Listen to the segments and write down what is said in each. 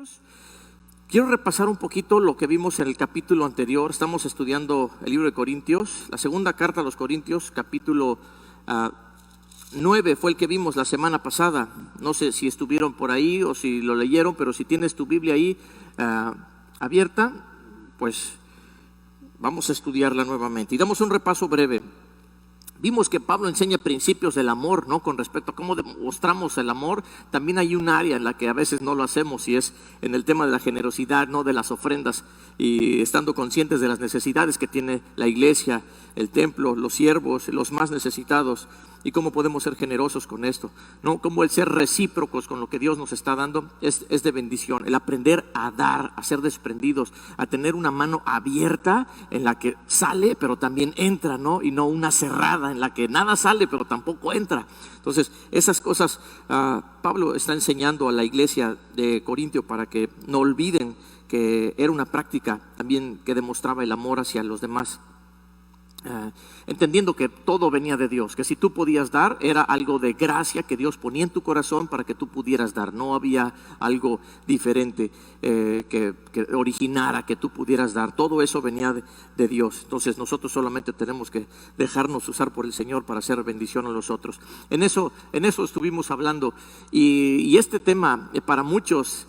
Corintios. Quiero repasar un poquito lo que vimos en el capítulo anterior. Estamos estudiando el libro de Corintios, la segunda carta a los Corintios, capítulo 9 fue el que vimos la semana pasada. No sé si estuvieron por ahí o si lo leyeron, pero si tienes tu Biblia ahí abierta, pues vamos a estudiarla nuevamente y damos un repaso breve. Vimos que Pablo enseña principios del amor, ¿no? Con respecto a cómo demostramos el amor. También hay un área en la que a veces no lo hacemos, y es en el tema de la generosidad, ¿no? De las ofrendas, y estando conscientes de las necesidades que tiene la iglesia, el templo, los siervos, los más necesitados, y cómo podemos ser generosos con esto, ¿no? Cómo el ser recíprocos con lo que Dios nos está dando es de bendición. El aprender a dar, a ser desprendidos, a tener una mano abierta en la que sale pero también entra, ¿no? Y no una cerrada en la que nada sale pero tampoco entra. Entonces esas cosas Pablo está enseñando a la iglesia de Corintio para que no olviden que era una práctica también que demostraba el amor hacia los demás. Entendiendo que todo venía de Dios, que si tú podías dar era algo de gracia que Dios ponía en tu corazón para que tú pudieras dar. No había algo diferente que originara que tú pudieras dar. Todo eso venía de Dios. Entonces nosotros solamente tenemos que dejarnos usar por el Señor para hacer bendición a los otros. En eso estuvimos hablando, y este tema para muchos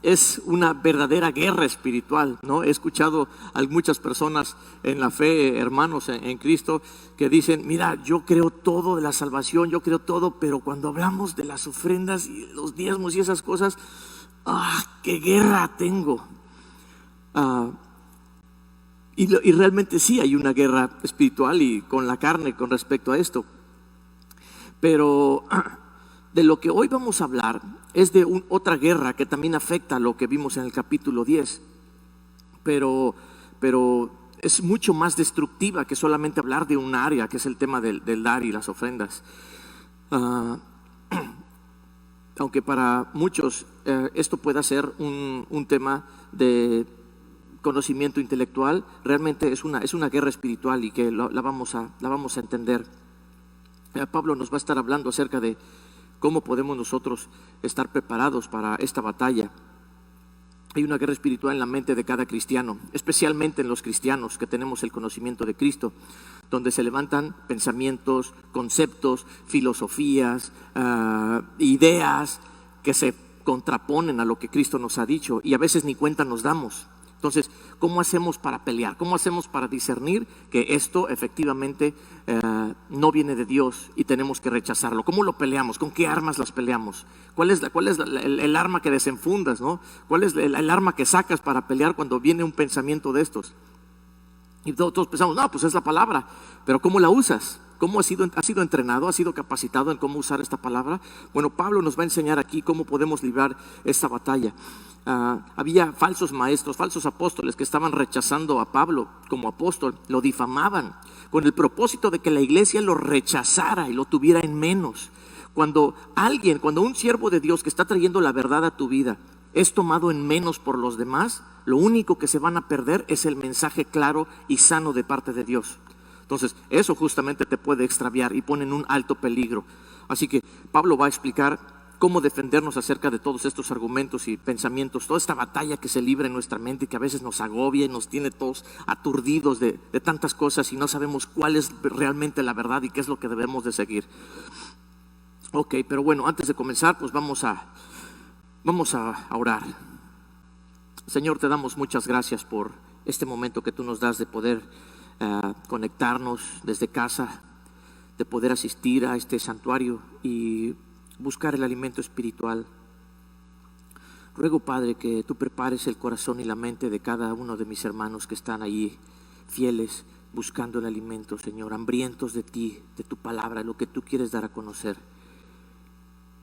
es una verdadera guerra espiritual, ¿no? He escuchado a muchas personas en la fe, hermanos en Cristo, que dicen: mira, yo creo todo de la salvación, yo creo todo, pero cuando hablamos de las ofrendas y los diezmos y esas cosas, qué guerra tengo. Y realmente sí hay una guerra espiritual y con la carne con respecto a esto. Pero de lo que hoy vamos a hablar es de otra guerra que también afecta a lo que vimos en el capítulo 10, pero es mucho más destructiva que solamente hablar de un área, que es el tema del dar y las ofrendas. Aunque para muchos esto pueda ser un tema de conocimiento intelectual, realmente es una guerra espiritual, y que la vamos a entender. Pablo nos va a estar hablando acerca de cómo podemos nosotros estar preparados para esta batalla. Hay una guerra espiritual en la mente de cada cristiano, especialmente en los cristianos que tenemos el conocimiento de Cristo, donde se levantan pensamientos, conceptos, filosofías, ideas que se contraponen a lo que Cristo nos ha dicho, y a veces ni cuenta nos damos. Entonces, ¿cómo hacemos para pelear? ¿Cómo hacemos para discernir que esto efectivamente no viene de Dios y tenemos que rechazarlo? ¿Cómo lo peleamos? ¿Con qué armas las peleamos? ¿Cuál es el arma que desenfundas, ¿no? ¿Cuál es el arma que sacas para pelear cuando viene un pensamiento de estos? Y todos pensamos: no, pues es la palabra. Pero ¿cómo la usas? ¿Cómo has sido entrenado? ¿Has sido capacitado en cómo usar esta palabra? Bueno, Pablo nos va a enseñar aquí cómo podemos librar esta batalla. Había falsos maestros, falsos apóstoles que estaban rechazando a Pablo como apóstol, lo difamaban con el propósito de que la iglesia lo rechazara y lo tuviera en menos. Cuando un siervo de Dios que está trayendo la verdad a tu vida es tomado en menos por los demás, lo único que se van a perder es el mensaje claro y sano de parte de Dios. Entonces eso justamente te puede extraviar y pone en un alto peligro. Así que Pablo va a explicar cómo defendernos acerca de todos estos argumentos y pensamientos, toda esta batalla que se libra en nuestra mente y que a veces nos agobia y nos tiene todos aturdidos de tantas cosas, y no sabemos cuál es realmente la verdad y qué es lo que debemos de seguir. Ok, pero bueno, antes de comenzar, pues vamos a orar. Señor, te damos muchas gracias por este momento que tú nos das de poder conectarnos desde casa, de poder asistir a este santuario y buscar el alimento espiritual. Ruego, Padre, que tú prepares el corazón y la mente de cada uno de mis hermanos que están allí fieles, buscando el alimento, Señor, hambrientos de ti, de tu palabra, lo que tú quieres dar a conocer.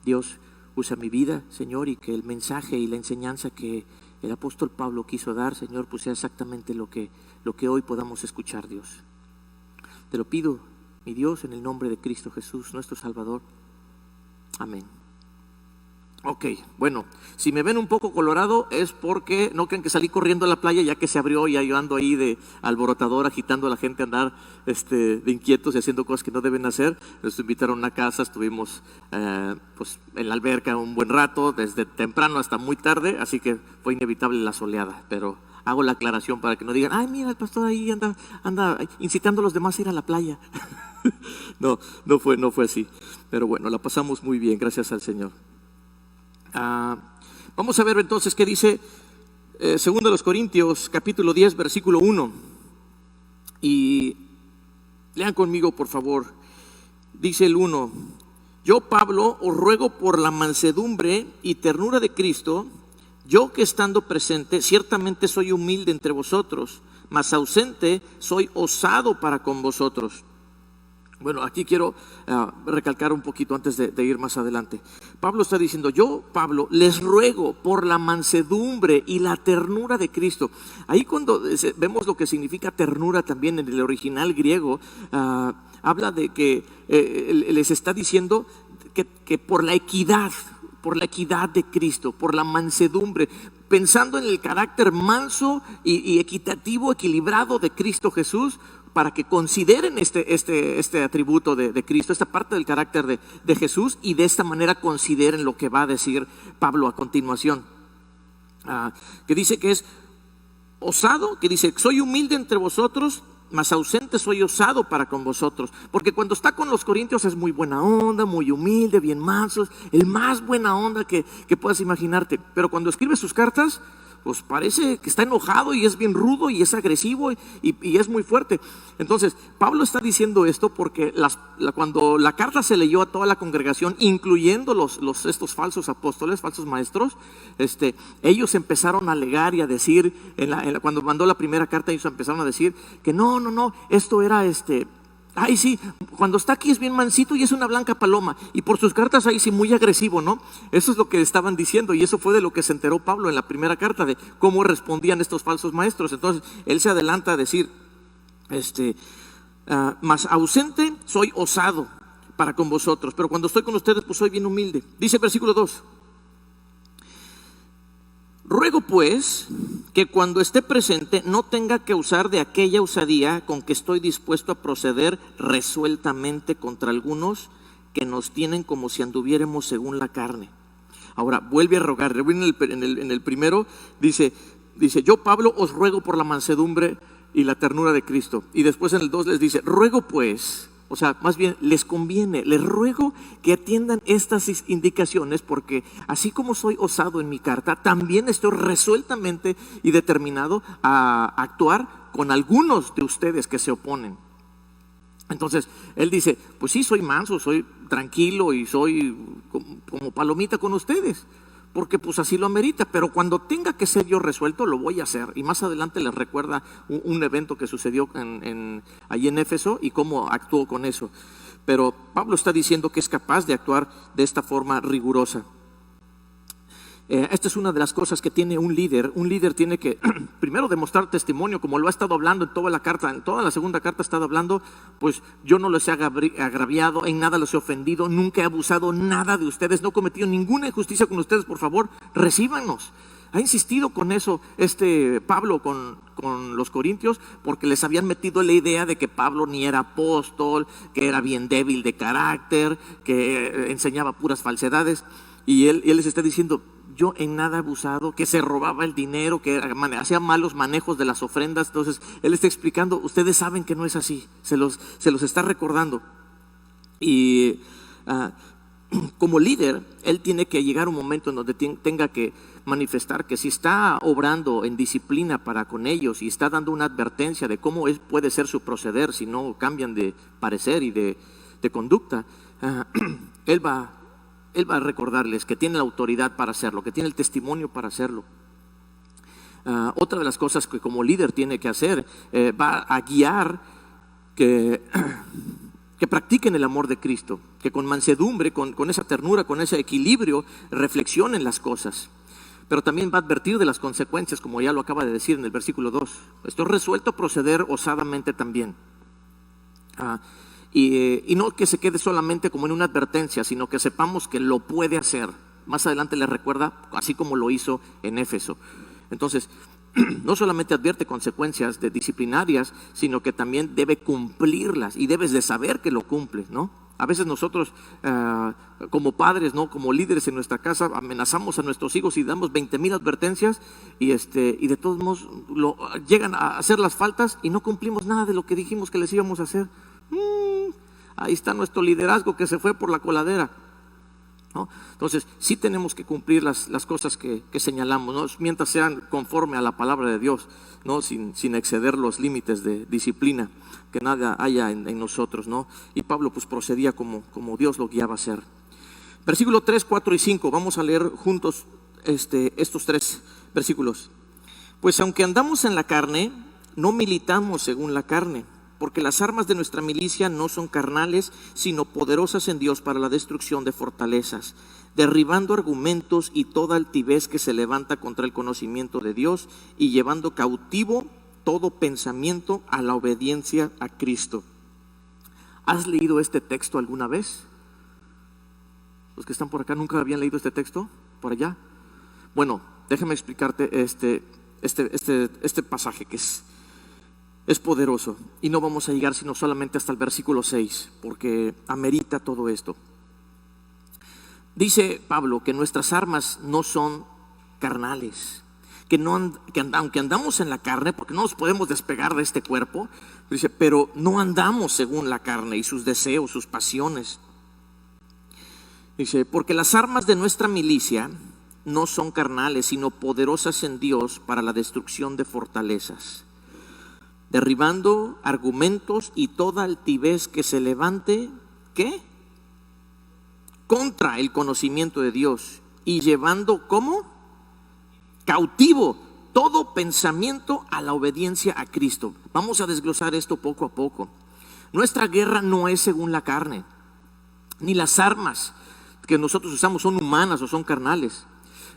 Dios, usa mi vida, Señor, y que el mensaje y la enseñanza que el apóstol Pablo quiso dar, Señor, pues sea exactamente lo que hoy podamos escuchar, Dios. Te lo pido, mi Dios, en el nombre de Cristo Jesús, nuestro Salvador. Amén. Ok, bueno, si me ven un poco colorado es porque no crean que salí corriendo a la playa ya que se abrió y yo ando ahí de alborotador agitando a la gente a andar de inquietos y haciendo cosas que no deben hacer. Nos invitaron a una casa, estuvimos pues en la alberca un buen rato, desde temprano hasta muy tarde, así que fue inevitable la soleada, pero hago la aclaración para que no digan, ay, mira, el pastor ahí anda incitando a los demás a ir a la playa. No fue así, pero bueno, la pasamos muy bien, gracias al Señor. Vamos a ver entonces qué dice segundo de los Corintios capítulo 10 versículo 1 y lean conmigo por favor. Dice el 1: yo Pablo os ruego por la mansedumbre y ternura de Cristo, yo que estando presente ciertamente soy humilde entre vosotros, mas ausente soy osado para con vosotros. Bueno, aquí quiero recalcar un poquito antes de ir más adelante. Pablo está diciendo, yo, Pablo, les ruego por la mansedumbre y la ternura de Cristo. Ahí cuando vemos lo que significa ternura también en el original griego, habla de que les está diciendo que por la equidad de Cristo, por la mansedumbre, pensando en el carácter manso y equitativo, equilibrado de Cristo Jesús, para que consideren este atributo de Cristo, esta parte del carácter de Jesús, y de esta manera consideren lo que va a decir Pablo a continuación. Que dice que es osado, que dice, soy humilde entre vosotros, mas ausente soy osado para con vosotros. Porque cuando está con los corintios es muy buena onda, muy humilde, bien manso, el más buena onda que puedas imaginarte. Pero cuando escribe sus cartas, pues parece que está enojado y es bien rudo y es agresivo y es muy fuerte. Entonces Pablo está diciendo esto porque cuando la carta se leyó a toda la congregación, incluyendo estos falsos apóstoles, falsos maestros, ellos empezaron a alegar y a decir, cuando mandó la primera carta, ellos empezaron a decir que no, esto era ay sí, cuando está aquí es bien mansito y es una blanca paloma, y por sus cartas ahí sí muy agresivo, ¿no? Eso es lo que estaban diciendo, y eso fue de lo que se enteró Pablo en la primera carta, de cómo respondían estos falsos maestros. Entonces él se adelanta a decir, más ausente soy osado para con vosotros, pero cuando estoy con ustedes pues soy bien humilde. Dice el versículo 2: ruego pues que cuando esté presente no tenga que usar de aquella osadía con que estoy dispuesto a proceder resueltamente contra algunos que nos tienen como si anduviéramos según la carne. Ahora vuelve a rogar. En el primero dice, yo Pablo os ruego por la mansedumbre y la ternura de Cristo. Y después en el 2 les dice, ruego pues, o sea, más bien les conviene, les ruego que atiendan estas indicaciones, porque así como soy osado en mi carta, también estoy resueltamente y determinado a actuar con algunos de ustedes que se oponen. Entonces él dice, pues sí, soy manso, soy tranquilo y soy como palomita con ustedes, porque pues así lo amerita, pero cuando tenga que ser yo resuelto lo voy a hacer. Y más adelante les recuerda un evento que sucedió allí en Éfeso y cómo actuó con eso. Pero Pablo está diciendo que es capaz de actuar de esta forma rigurosa. Esta es una de las cosas que tiene un líder. Un líder tiene que primero demostrar testimonio, como lo ha estado hablando en toda la carta. En toda la segunda carta ha estado hablando, pues yo no los he agraviado, en nada los he ofendido, nunca he abusado nada de ustedes, no he cometido ninguna injusticia con ustedes, por favor, recíbanos. Ha insistido con eso Pablo con los corintios, porque les habían metido la idea de que Pablo ni era apóstol, que era bien débil de carácter, que enseñaba puras falsedades. Y él les está diciendo, yo en nada he abusado, que se robaba el dinero, que hacía malos manejos de las ofrendas. Entonces él está explicando, ustedes saben que no es así, se los está recordando. Y como líder, él tiene que llegar a un momento en donde tenga que manifestar que si está obrando en disciplina para con ellos y está dando una advertencia de cómo puede ser su proceder si no cambian de parecer y de conducta, él va a recordarles que tiene la autoridad para hacerlo, que tiene el testimonio para hacerlo. Otra de las cosas que como líder tiene que hacer, va a guiar que practiquen el amor de Cristo, que con mansedumbre, con esa ternura, con ese equilibrio, reflexionen las cosas. Pero también va a advertir de las consecuencias, como ya lo acaba de decir en el versículo 2. Estoy resuelto a proceder osadamente también. Y no que se quede solamente como en una advertencia, sino que sepamos que lo puede hacer. más adelante le recuerda, así como lo hizo en Éfeso. Entonces, no solamente advierte consecuencias disciplinarias, sino que también debe cumplirlas y debes de saber que lo cumples, ¿no? A veces nosotros como padres, ¿no? Como líderes en nuestra casa, amenazamos a nuestros hijos y damos 20,000 advertencias y de todos modos llegan a hacer las faltas y no cumplimos nada de lo que dijimos que les íbamos a hacer. Ahí está nuestro liderazgo que se fue por la coladera, ¿no? Entonces, sí tenemos que cumplir las cosas que señalamos, ¿no? Mientras sean conforme a la palabra de Dios, ¿no? Sin exceder los límites de disciplina que nada haya en nosotros, ¿no? Y Pablo pues procedía como Dios lo guiaba a hacer. Versículo 3, 4 y 5, vamos a leer juntos estos 3 versículos. Pues aunque andamos en la carne, no militamos según la carne, porque las armas de nuestra milicia no son carnales, sino poderosas en Dios para la destrucción de fortalezas, derribando argumentos y toda altivez que se levanta contra el conocimiento de Dios y llevando cautivo todo pensamiento a la obediencia a Cristo. ¿Has leído este texto alguna vez? Los que están por acá nunca habían leído este texto, por allá. Bueno, déjame explicarte este pasaje que es poderoso, y no vamos a llegar sino solamente hasta el versículo 6, porque amerita todo esto. Dice Pablo que nuestras armas no son carnales, aunque andamos en la carne, porque no nos podemos despegar de este cuerpo, dice, pero no andamos según la carne y sus deseos, sus pasiones. Dice, porque las armas de nuestra milicia no son carnales, sino poderosas en Dios para la destrucción de fortalezas, derribando argumentos y toda altivez que se levante, ¿qué? Contra el conocimiento de Dios, y llevando, ¿cómo? Cautivo todo pensamiento a la obediencia a Cristo. Vamos a desglosar esto poco a poco. Nuestra guerra no es según la carne, ni las armas que nosotros usamos son humanas o son carnales.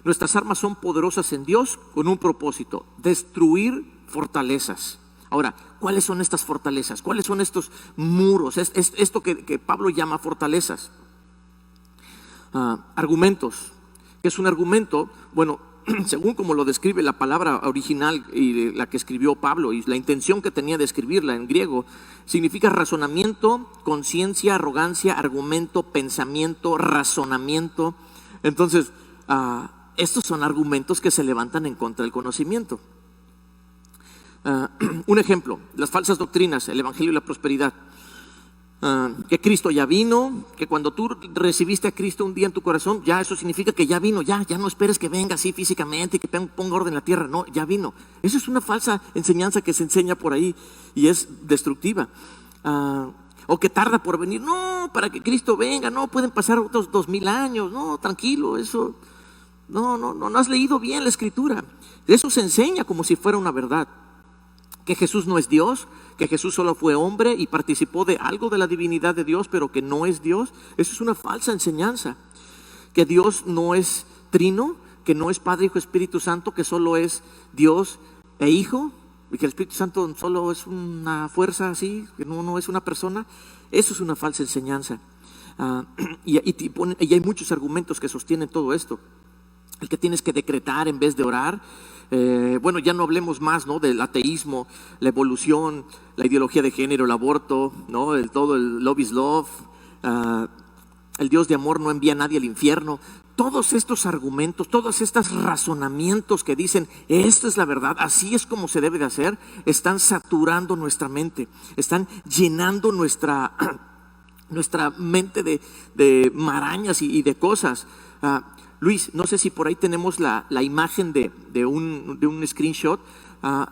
Nuestras armas son poderosas en Dios con un propósito: destruir fortalezas. Ahora, ¿cuáles son estas fortalezas? ¿Cuáles son estos muros? Esto que Pablo llama fortalezas. Argumentos. ¿Qué es un argumento? Bueno, según como lo describe la palabra original y la que escribió Pablo, y la intención que tenía de escribirla en griego, significa razonamiento, conciencia, arrogancia, argumento, pensamiento, razonamiento. Entonces, estos son argumentos que se levantan en contra del conocimiento. Un ejemplo, las falsas doctrinas, el evangelio y la prosperidad. Que Cristo ya vino, que cuando tú recibiste a Cristo un día en tu corazón, ya eso significa que ya vino, ya no esperes que venga así físicamente y que ponga orden en la tierra, no, ya vino. Eso es una falsa enseñanza que se enseña por ahí y es destructiva. O que tarda por venir, no, para que Cristo venga, no, pueden pasar otros 2000 años, no, tranquilo, eso, no has leído bien la escritura. Eso se enseña como si fuera una verdad. Que Jesús no es Dios, que Jesús solo fue hombre y participó de algo de la divinidad de Dios, pero que no es Dios. Eso es una falsa enseñanza. Que Dios no es trino, que no es Padre, Hijo, Espíritu Santo, que solo es Dios e Hijo, y que el Espíritu Santo solo es una fuerza así, que no es una persona. Eso es una falsa enseñanza. Y hay muchos argumentos que sostienen todo esto. El que tienes que decretar en vez de orar. Bueno, ya no hablemos más, ¿no?, del ateísmo, la evolución, la ideología de género, el aborto, ¿no?, todo el love is love, el Dios de amor no envía a nadie al infierno. Todos estos argumentos, todos estos razonamientos que dicen esto es la verdad, así es como se debe de hacer, están saturando nuestra mente, están llenando nuestra mente de marañas y de cosas. Luis, no sé si por ahí tenemos la imagen de un screenshot.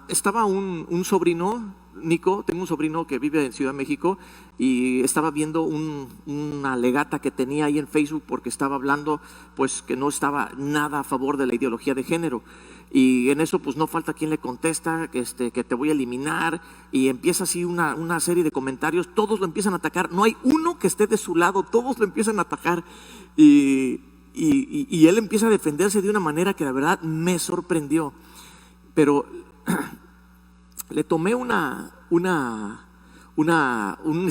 Estaba un sobrino, Nico, tengo un sobrino que vive en Ciudad de México y estaba viendo una legata que tenía ahí en Facebook porque estaba hablando pues que no estaba nada a favor de la ideología de género. Y en eso pues no falta quien le contesta que te voy a eliminar, y empieza así una serie de comentarios, todos lo empiezan a atacar, no hay uno que esté de su lado, todos lo empiezan a atacar y él empieza a defenderse de una manera que la verdad me sorprendió. Pero le tomé un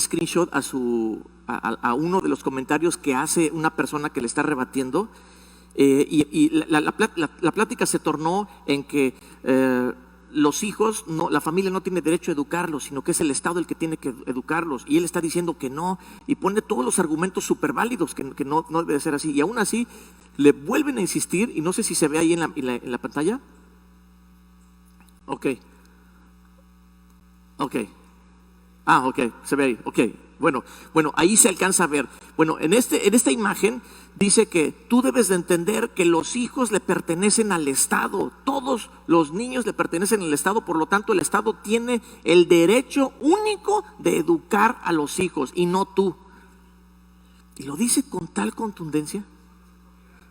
screenshot a uno de los comentarios que hace una persona que le está rebatiendo, Y la plática se tornó en que los hijos, la familia no tiene derecho a educarlos, sino que es el Estado el que tiene que educarlos. Y él está diciendo que no, y pone todos los argumentos súper válidos, que no debe de ser así. Y aún así le vuelven a insistir, y no sé si se ve ahí en la pantalla. Ok. Se ve ahí, ok. Bueno, ahí se alcanza a ver. Bueno, en esta imagen dice que tú debes de entender que los hijos le pertenecen al Estado. Todos los niños le pertenecen al Estado, por lo tanto el Estado tiene el derecho único de educar a los hijos y no tú. Y lo dice con tal contundencia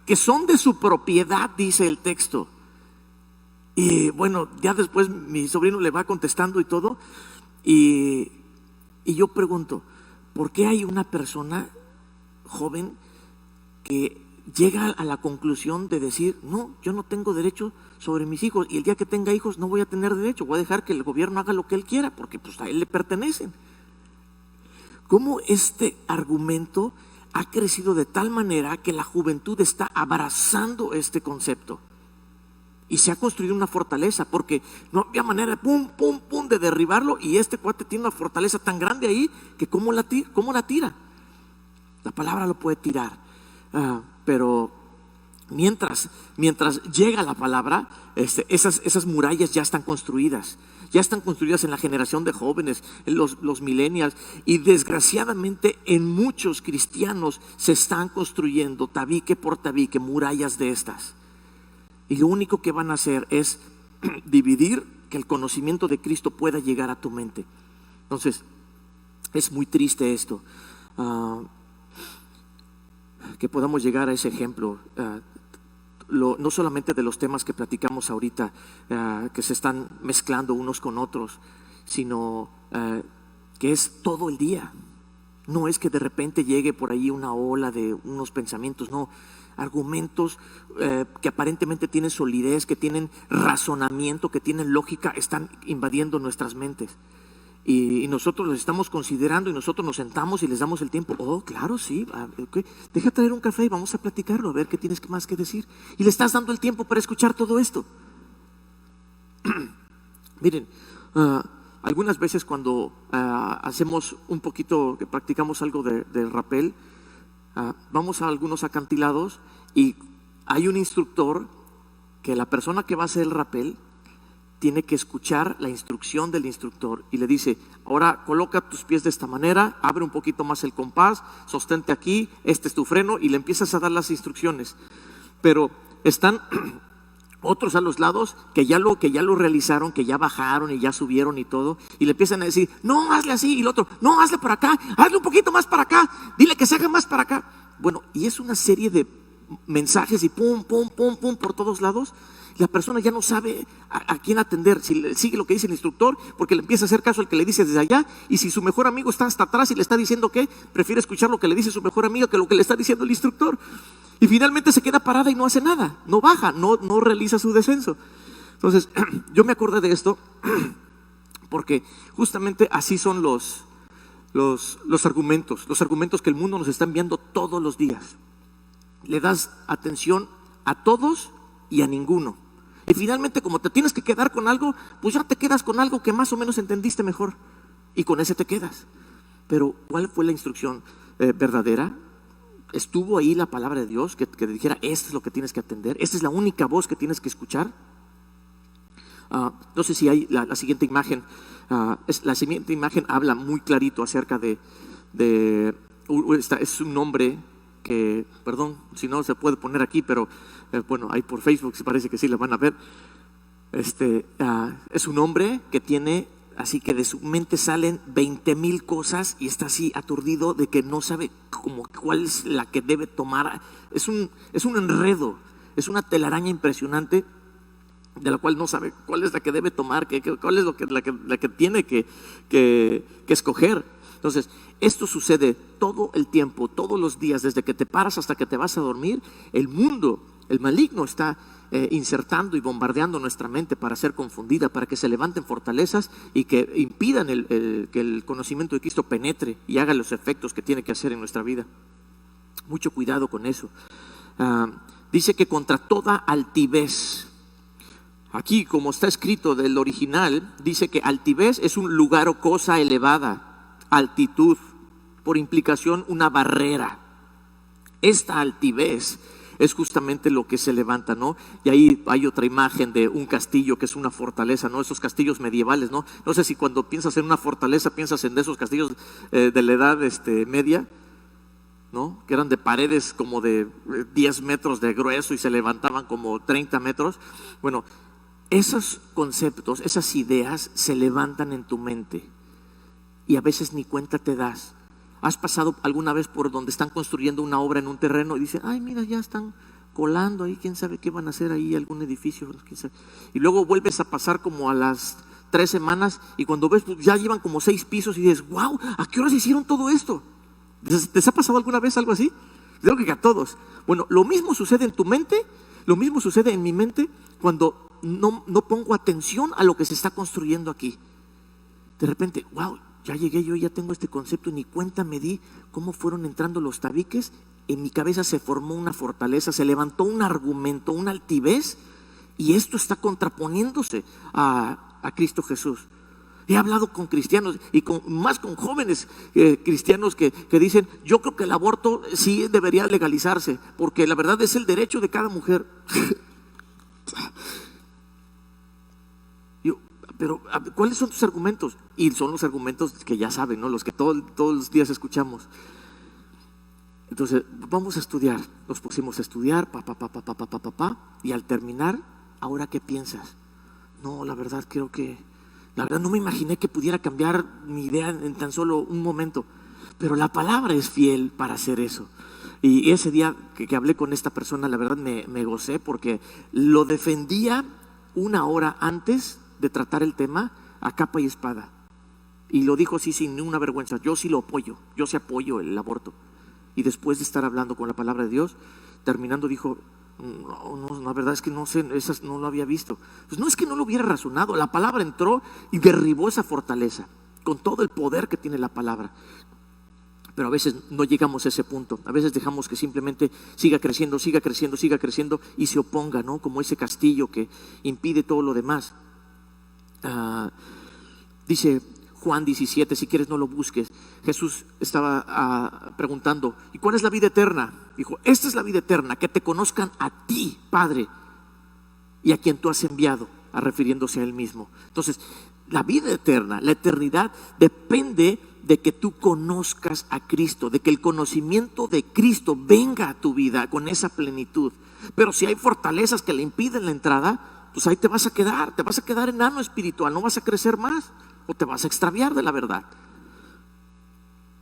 que son de su propiedad, dice el texto. Y bueno, ya después mi sobrino le va contestando y todo. Y yo pregunto, ¿por qué hay una persona joven que llega a la conclusión de decir, no, yo no tengo derecho sobre mis hijos, y el día que tenga hijos no voy a tener derecho, voy a dejar que el gobierno haga lo que él quiera, porque pues a él le pertenecen? ¿Cómo este argumento ha crecido de tal manera que la juventud está abrazando este concepto? Y se ha construido una fortaleza, porque no había manera de derribarlo, y este cuate tiene una fortaleza tan grande ahí que ¿cómo la tira? La palabra lo puede tirar, pero mientras llega la palabra, esas murallas ya están construidas en la generación de jóvenes, los millennials, y desgraciadamente en muchos cristianos se están construyendo tabique por tabique murallas de estas. Y lo único que van a hacer es dividir que el conocimiento de Cristo pueda llegar a tu mente. Entonces, es muy triste esto, que podamos llegar a ese ejemplo, no solamente de los temas que platicamos ahorita, que se están mezclando unos con otros, sino que es todo el día. No es que de repente llegue por ahí una ola de unos pensamientos, no. Argumentos que aparentemente tienen solidez, que tienen razonamiento, que tienen lógica, están invadiendo nuestras mentes. Y nosotros los estamos considerando, y nosotros nos sentamos y les damos el tiempo. Oh, claro, sí, okay. Deja traer un café y vamos a platicarlo, a ver qué tienes más que decir. Y le estás dando el tiempo para escuchar todo esto. Miren, algunas veces cuando hacemos un poquito, que practicamos algo de rappel, vamos a algunos acantilados y hay un instructor que la persona que va a hacer el rappel tiene que escuchar la instrucción del instructor, y le dice: ahora coloca tus pies de esta manera, abre un poquito más el compás, sostente aquí, este es tu freno, y le empiezas a dar las instrucciones. Pero están otros a los lados que ya lo realizaron, que ya bajaron y ya subieron y todo, y le empiezan a decir: no, hazle así, y el otro: no, hazle por acá, hazle un poquito más para acá, dile que se haga más para acá. Bueno, y es una serie de mensajes y pum por todos lados. La persona ya no sabe a quién atender, si sigue lo que dice el instructor, porque le empieza a hacer caso al que le dice desde allá, y si su mejor amigo está hasta atrás y le está diciendo que prefiere escuchar lo que le dice su mejor amigo que lo que le está diciendo el instructor, y finalmente se queda parada y no hace nada, no baja, no realiza su descenso. Entonces yo me acordé de esto porque justamente así son los argumentos que el mundo nos está enviando todos los días. Le das atención a todos y a ninguno, y finalmente, como te tienes que quedar con algo, pues ya te quedas con algo que más o menos entendiste mejor, y con ese te quedas. Pero ¿cuál fue la instrucción verdadera? ¿Estuvo ahí la palabra de Dios que te dijera: esto es lo que tienes que atender, esta es la única voz que tienes que escuchar? No sé si hay la siguiente imagen. La siguiente imagen habla muy clarito acerca es un nombre que, perdón si no se puede poner aquí, pero bueno, ahí por Facebook parece que sí la van a ver. Es un hombre que tiene, así que de su mente salen 20,000 cosas, y está así aturdido de que no sabe cuál es la que debe tomar. Es un enredo, es una telaraña impresionante, de la cual no sabe cuál es la que debe tomar, cuál es la que tiene que escoger. Entonces, esto sucede todo el tiempo, todos los días, desde que te paras hasta que te vas a dormir. El mundo, el maligno, está insertando y bombardeando nuestra mente para ser confundida, para que se levanten fortalezas y que impidan que el conocimiento de Cristo penetre y haga los efectos que tiene que hacer en nuestra vida. Mucho cuidado con eso. dice que contra toda altivez. Aquí, como está escrito del original, dice que altivez es un lugar o cosa elevada, altitud, por implicación una barrera. Esta altivez es justamente lo que se levanta, ¿no? Y ahí hay otra imagen de un castillo que es una fortaleza, ¿no? Esos castillos medievales, ¿no? No sé si cuando piensas en una fortaleza piensas en esos castillos de la edad media, ¿no? Que eran de paredes como de 10 metros de grueso y se levantaban como 30 metros. Bueno, esos conceptos, esas ideas se levantan en tu mente y a veces ni cuenta te das. ¿Has pasado alguna vez por donde están construyendo una obra en un terreno y dices, ay, mira, ya están colando ahí, quién sabe qué van a hacer ahí, algún edificio, quién sabe? Y luego vuelves a pasar como a las 3 semanas y cuando ves, pues ya llevan como 6 pisos y dices, wow, ¿a qué horas hicieron todo esto? ¿Les ha pasado alguna vez algo así? Creo que a todos. Bueno, lo mismo sucede en tu mente, lo mismo sucede en mi mente cuando no pongo atención a lo que se está construyendo aquí. De repente, wow, ya llegué yo, ya tengo este concepto y ni cuenta me di cómo fueron entrando los tabiques. En mi cabeza se formó una fortaleza, se levantó un argumento, una altivez, y esto está contraponiéndose a Cristo Jesús. He hablado con cristianos y más con jóvenes cristianos que dicen, yo creo que el aborto sí debería legalizarse, porque la verdad es el derecho de cada mujer. Pero, ¿cuáles son tus argumentos? Y son los argumentos que ya saben, ¿no? Los que todos los días escuchamos. Entonces, vamos a estudiar. Nos pusimos a estudiar, y al terminar, ¿ahora qué piensas? No, la verdad no me imaginé que pudiera cambiar mi idea en tan solo un momento. Pero la palabra es fiel para hacer eso. Y ese día que hablé con esta persona, la verdad me gocé porque lo defendía 1 hora antes de tratar el tema a capa y espada. Y lo dijo así sin ninguna vergüenza. Yo sí lo apoyo, yo sí apoyo el aborto. Y después de estar hablando con la palabra de Dios, terminando dijo, no, la verdad es que no sé, esas no lo había visto. Pues no es que no lo hubiera razonado, la palabra entró y derribó esa fortaleza con todo el poder que tiene la palabra. Pero a veces no llegamos a ese punto. A veces dejamos que simplemente siga creciendo y se oponga, ¿no? Como ese castillo que impide todo lo demás. Dice Juan 17, si quieres no lo busques. Jesús estaba preguntando, ¿y cuál es la vida eterna? Dijo, esta es la vida eterna, que te conozcan a ti, Padre, y a quien tú has enviado, refiriéndose a él mismo. Entonces, la vida eterna, la eternidad depende de que tú conozcas a Cristo, de que el conocimiento de Cristo venga a tu vida con esa plenitud. Pero si hay fortalezas que le impiden la entrada, pues ahí te vas a quedar enano espiritual, no vas a crecer más o te vas a extraviar de la verdad.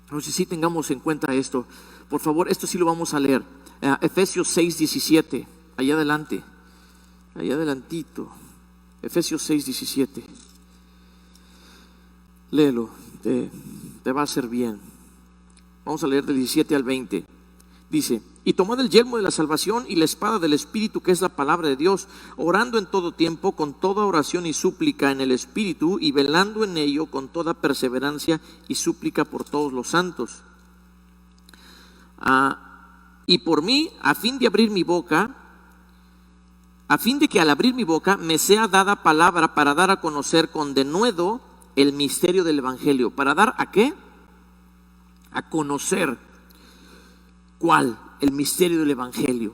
Entonces sí tengamos en cuenta esto. Por favor, esto sí lo vamos a leer. Efesios 6:17, allá adelantito. Efesios 6:17. Léelo, te va a hacer bien. Vamos a leer del 17 al 20. Dice, y tomad el yelmo de la salvación y la espada del Espíritu, que es la palabra de Dios, orando en todo tiempo con toda oración y súplica en el Espíritu, y velando en ello con toda perseverancia y súplica por todos los santos. Y por mí, a fin de que al abrir mi boca me sea dada palabra para dar a conocer con denuedo el misterio del Evangelio. ¿Para dar a qué? A conocer. ¿Cuál? El misterio del Evangelio.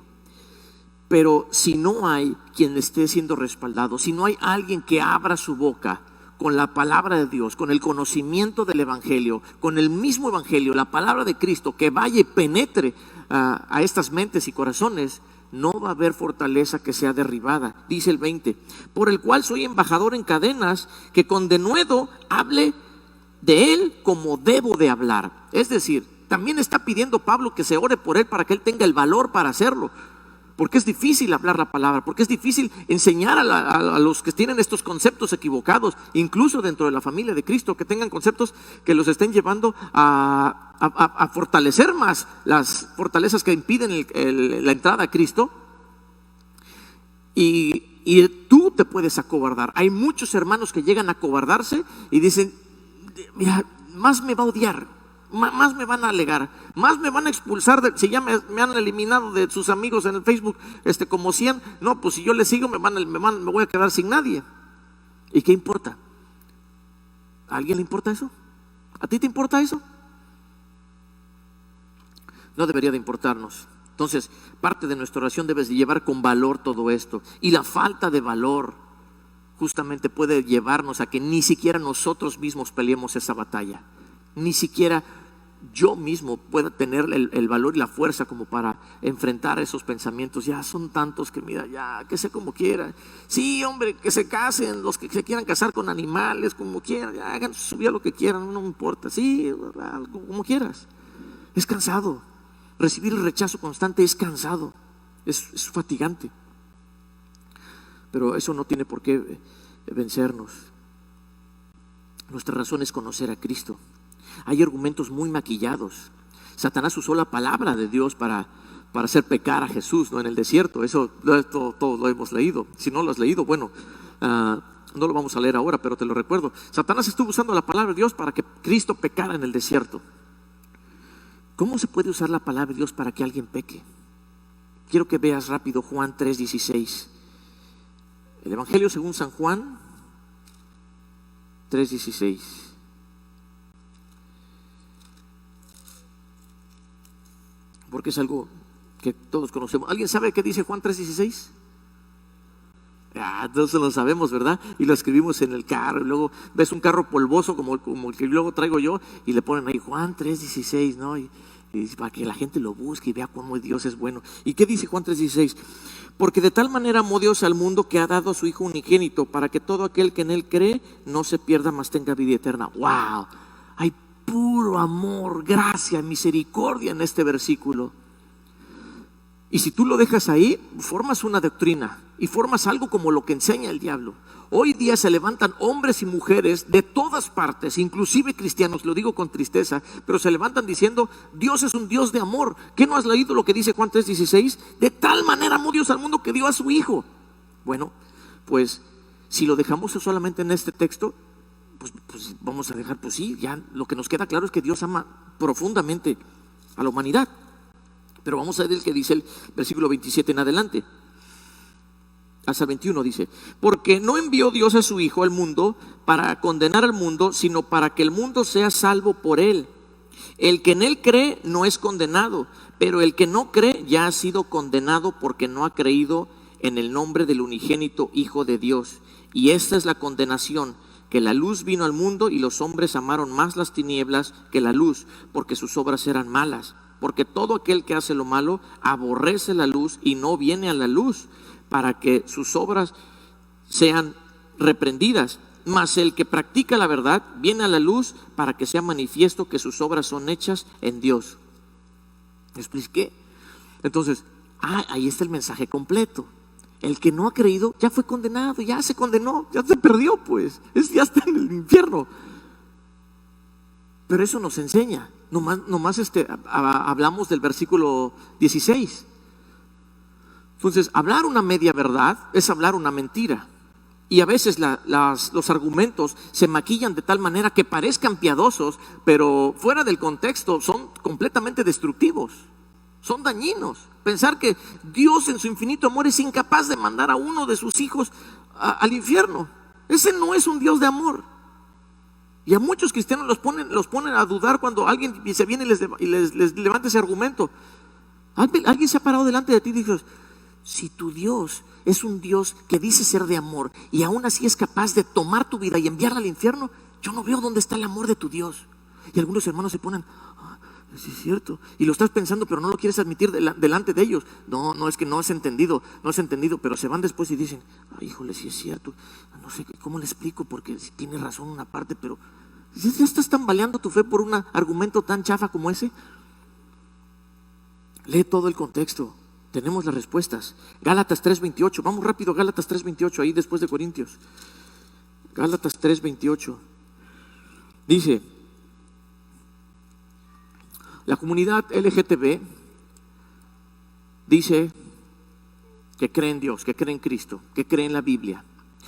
Pero si no hay quien esté siendo respaldado, si no hay alguien que abra su boca con la palabra de Dios, con el conocimiento del Evangelio, con el mismo Evangelio, la palabra de Cristo, que vaya y penetre a estas mentes y corazones, no va a haber fortaleza que sea derribada. Dice el 20, por el cual soy embajador en cadenas, que con denuedo hable de él como debo de hablar. Es decir, también está pidiendo Pablo que se ore por él para que él tenga el valor para hacerlo, porque es difícil hablar la palabra, porque es difícil enseñar a los que tienen estos conceptos equivocados, incluso dentro de la familia de Cristo, que tengan conceptos que los estén llevando a fortalecer más las fortalezas que impiden la entrada a Cristo. Y tú te puedes acobardar. Hay muchos hermanos que llegan a acobardarse y dicen, mira, más me va a odiar, más me van a alegar, más me van a expulsar, si ya me han eliminado de sus amigos en el Facebook, como 100, no, pues si yo les sigo me voy a quedar sin nadie. ¿Y qué importa? ¿A alguien le importa eso? ¿A ti te importa eso? No debería de importarnos. Entonces, parte de nuestra oración debe de llevar con valor todo esto. Y la falta de valor justamente puede llevarnos a que ni siquiera nosotros mismos peleemos esa batalla. Ni siquiera yo mismo pueda tener el valor y la fuerza como para enfrentar esos pensamientos. Ya son tantos que mira, ya que sea como quiera. Sí, hombre, que se casen, los que se quieran casar con animales, como quieran, ya hagan su vida lo que quieran, no me importa. Sí, como quieras. Es cansado. Recibir el rechazo constante es cansado, es fatigante. Pero eso no tiene por qué vencernos. Nuestra razón es conocer a Cristo. Hay argumentos muy maquillados. Satanás usó la palabra de Dios para hacer pecar a Jesús, ¿no? En el desierto. Eso todo lo hemos leído. Si no lo has leído, bueno, no lo vamos a leer ahora, pero te lo recuerdo. Satanás estuvo usando la palabra de Dios para que Cristo pecara en el desierto. ¿Cómo se puede usar la palabra de Dios para que alguien peque? Quiero que veas rápido Juan 3:16. El Evangelio según San Juan 3:16. Porque es algo que todos conocemos. ¿Alguien sabe qué dice Juan 3:16? Todos lo sabemos, ¿verdad? Y lo escribimos en el carro. Y luego ves un carro polvoso como el que luego traigo yo, y le ponen ahí Juan 3:16, ¿no? Y para que la gente lo busque y vea cómo Dios es bueno. ¿Y qué dice Juan 3:16? Porque de tal manera amó Dios al mundo que ha dado a su Hijo unigénito, para que todo aquel que en Él cree no se pierda, mas tenga vida eterna. ¡Wow! Hay puro amor, gracia, misericordia en este versículo. Y si tú lo dejas ahí, formas una doctrina y formas algo como lo que enseña el diablo. Hoy día se levantan hombres y mujeres de todas partes, inclusive cristianos, lo digo con tristeza, pero se levantan diciendo: Dios es un Dios de amor. ¿Qué no has leído lo que dice Juan 3:16? De tal manera amó Dios al mundo que dio a su Hijo. Bueno, pues si lo dejamos solamente en este texto, pues vamos a dejar, pues sí, ya lo que nos queda claro es que Dios ama profundamente a la humanidad. Pero vamos a ver el que dice el versículo 27 en adelante. Hasta el 21 dice: porque no envió Dios a su Hijo al mundo para condenar al mundo, sino para que el mundo sea salvo por él. El que en él cree no es condenado, pero el que no cree ya ha sido condenado porque no ha creído en el nombre del unigénito Hijo de Dios. Y esta es la condenación, que la luz vino al mundo y los hombres amaron más las tinieblas que la luz, porque sus obras eran malas. Porque todo aquel que hace lo malo aborrece la luz y no viene a la luz, para que sus obras sean reprendidas. Mas el que practica la verdad viene a la luz, para que sea manifiesto que sus obras son hechas en Dios. ¿Me expliqué? Entonces, ahí está el mensaje completo. El que no ha creído ya fue condenado, ya se condenó, ya se perdió, pues ya está en el infierno. Pero eso nos enseña. Nomás hablamos del versículo 16. Entonces, hablar una media verdad es hablar una mentira. Y a veces los argumentos se maquillan de tal manera que parezcan piadosos, pero fuera del contexto son completamente destructivos, son dañinos. Pensar que Dios en su infinito amor es incapaz de mandar a uno de sus hijos al infierno. Ese no es un Dios de amor. Y a muchos cristianos los ponen a dudar cuando alguien se viene y les levanta ese argumento. Alguien se ha parado delante de ti y dice: si tu Dios es un Dios que dice ser de amor y aún así es capaz de tomar tu vida y enviarla al infierno, yo no veo dónde está el amor de tu Dios. Y algunos hermanos se ponen: sí es cierto, y lo estás pensando pero no lo quieres admitir delante de ellos. No, es que no has entendido, pero se van después y dicen: híjole, sí es cierto, no sé cómo le explico, porque sí tiene razón una parte, pero ¿ya estás tambaleando tu fe por un argumento tan chafa como ese? Lee todo el contexto, tenemos las respuestas. Gálatas 3:28, vamos rápido, Gálatas 3:28, ahí después de Corintios. Gálatas 3:28 dice: la comunidad LGTB dice que cree en Dios, que cree en Cristo, que cree en la Biblia.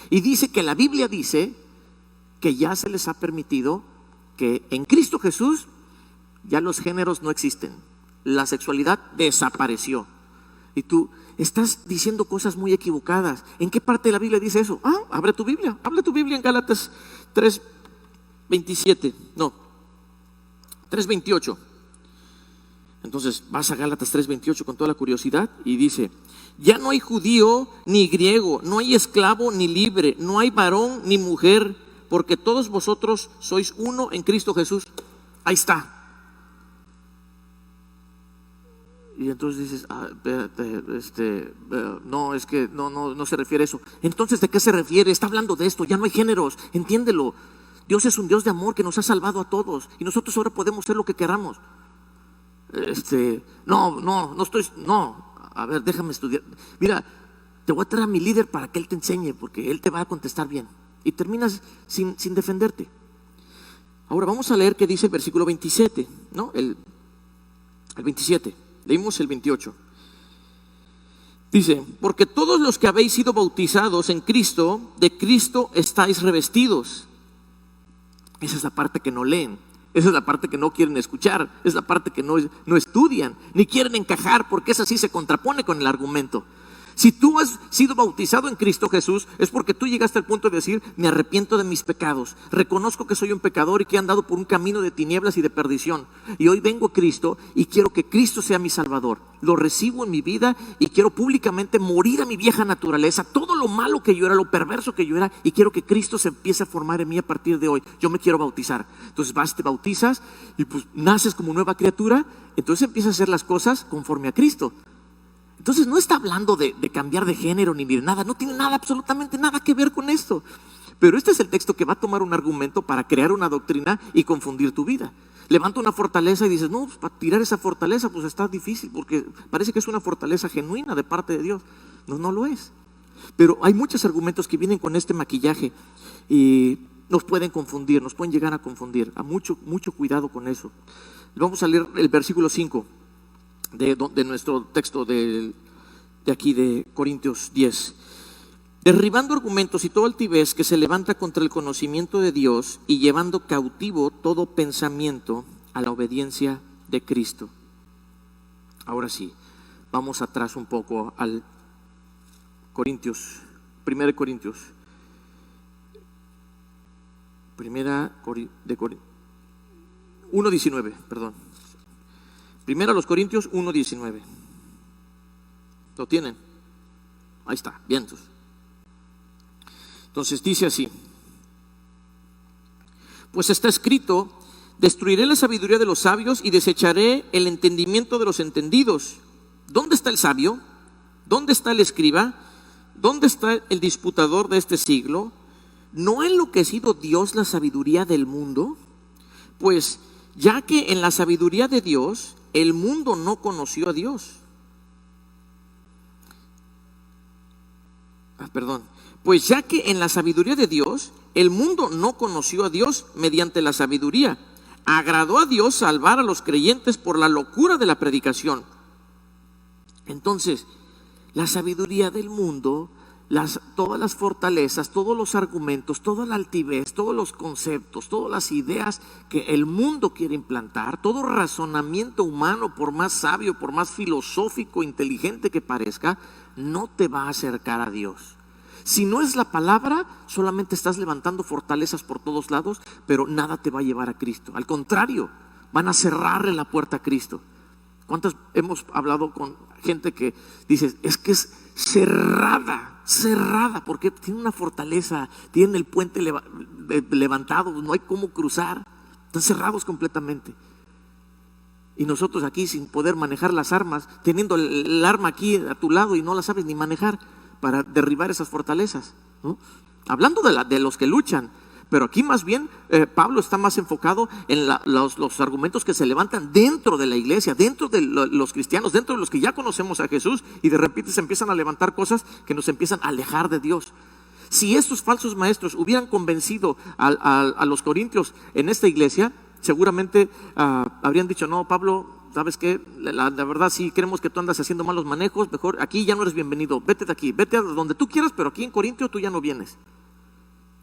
Y dice que la Biblia dice que ya se les ha permitido que en Cristo Jesús Ya los géneros no existen. La sexualidad desapareció. Y tú estás diciendo cosas muy equivocadas. ¿En qué parte de la Biblia dice eso? Abre tu Biblia. Abre tu Biblia en Gálatas 3:27. No, 3:28. Entonces vas a Gálatas 3:28 con toda la curiosidad y dice: ya no hay judío ni griego, no hay esclavo ni libre, no hay varón ni mujer, porque todos vosotros sois uno en Cristo Jesús. Ahí está. Y entonces dices, no, es que no se refiere a eso. Entonces, ¿de qué se refiere? Está hablando de esto, ya no hay géneros, entiéndelo. Dios es un Dios de amor que nos ha salvado a todos y nosotros ahora podemos ser lo que queramos. A ver, déjame estudiar. Mira, te voy a traer a mi líder para que él te enseñe, porque él te va a contestar bien. Y terminas sin defenderte. Ahora vamos a leer qué dice el versículo 27, ¿no? El 27, leímos el 28. Dice: porque todos los que habéis sido bautizados en Cristo, de Cristo estáis revestidos. Esa es la parte que no leen. Esa es la parte que no quieren escuchar. Es la parte que no estudian, ni quieren encajar, porque esa sí se contrapone con el argumento. Si tú has sido bautizado en Cristo Jesús, es porque tú llegaste al punto de decir: me arrepiento de mis pecados, reconozco que soy un pecador y que he andado por un camino de tinieblas y de perdición, y hoy vengo a Cristo y quiero que Cristo sea mi Salvador. Lo recibo en mi vida y quiero públicamente morir a mi vieja naturaleza, todo lo malo que yo era, lo perverso que yo era, y quiero que Cristo se empiece a formar en mí a partir de hoy. Yo me quiero bautizar. Entonces vas, te bautizas y pues naces como nueva criatura. Entonces empiezas a hacer las cosas conforme a Cristo. Entonces no está hablando de cambiar de género ni de nada, no tiene nada, absolutamente nada que ver con esto. Pero este es el texto que va a tomar un argumento para crear una doctrina y confundir tu vida. Levanta una fortaleza y dices: no, pues para tirar esa fortaleza pues está difícil, porque parece que es una fortaleza genuina de parte de Dios. No lo es. Pero hay muchos argumentos que vienen con este maquillaje y nos pueden confundir, nos pueden llegar a confundir. Mucho cuidado con eso. Vamos a leer el versículo 5 de nuestro texto de aquí de Corintios 10. Derribando argumentos y toda altivez que se levanta contra el conocimiento de Dios, y llevando cautivo todo pensamiento a la obediencia de Cristo. Ahora sí, vamos atrás un poco al Corintios, 1 Corintios, 1:19, perdón. Primero a los Corintios 1:19. ¿Lo tienen? Ahí está, vientos. Entonces dice así: pues está escrito: destruiré la sabiduría de los sabios y desecharé el entendimiento de los entendidos. ¿Dónde está el sabio? ¿Dónde está el escriba? ¿Dónde está el disputador de este siglo? ¿No ha enloquecido Dios la sabiduría del mundo? Pues ya que en la sabiduría de Dios el mundo no conoció a Dios. Pues ya que en la sabiduría de Dios el mundo no conoció a Dios mediante la sabiduría, agradó a Dios salvar a los creyentes por la locura de la predicación. Entonces, la sabiduría del mundo, todas las fortalezas, todos los argumentos, toda la altivez, todos los conceptos, todas las ideas que el mundo quiere implantar, todo razonamiento humano, por más sabio, por más filosófico, inteligente que parezca, no te va a acercar a Dios. Si no es la palabra, solamente estás levantando fortalezas por todos lados, pero nada te va a llevar a Cristo. Al contrario, van a cerrarle la puerta a Cristo. ¿Cuántas hemos hablado con gente que dice: es que es cerrada, porque tiene una fortaleza, tienen el puente levantado, no hay cómo cruzar, están cerrados completamente? Y nosotros aquí sin poder manejar las armas, teniendo el arma aquí a tu lado y no la sabes ni manejar para derribar esas fortalezas, ¿no? Hablando de los que luchan. Pero aquí más bien Pablo está más enfocado en los argumentos que se levantan dentro de la iglesia, dentro de los cristianos, dentro de los que ya conocemos a Jesús, y de repente se empiezan a levantar cosas que nos empiezan a alejar de Dios. Si estos falsos maestros hubieran convencido a los corintios en esta iglesia, seguramente habrían dicho: no, Pablo, ¿sabes qué? La verdad, sí creemos que tú andas haciendo malos manejos, mejor aquí ya no eres bienvenido, vete de aquí, vete a donde tú quieras, pero aquí en Corintio tú ya no vienes.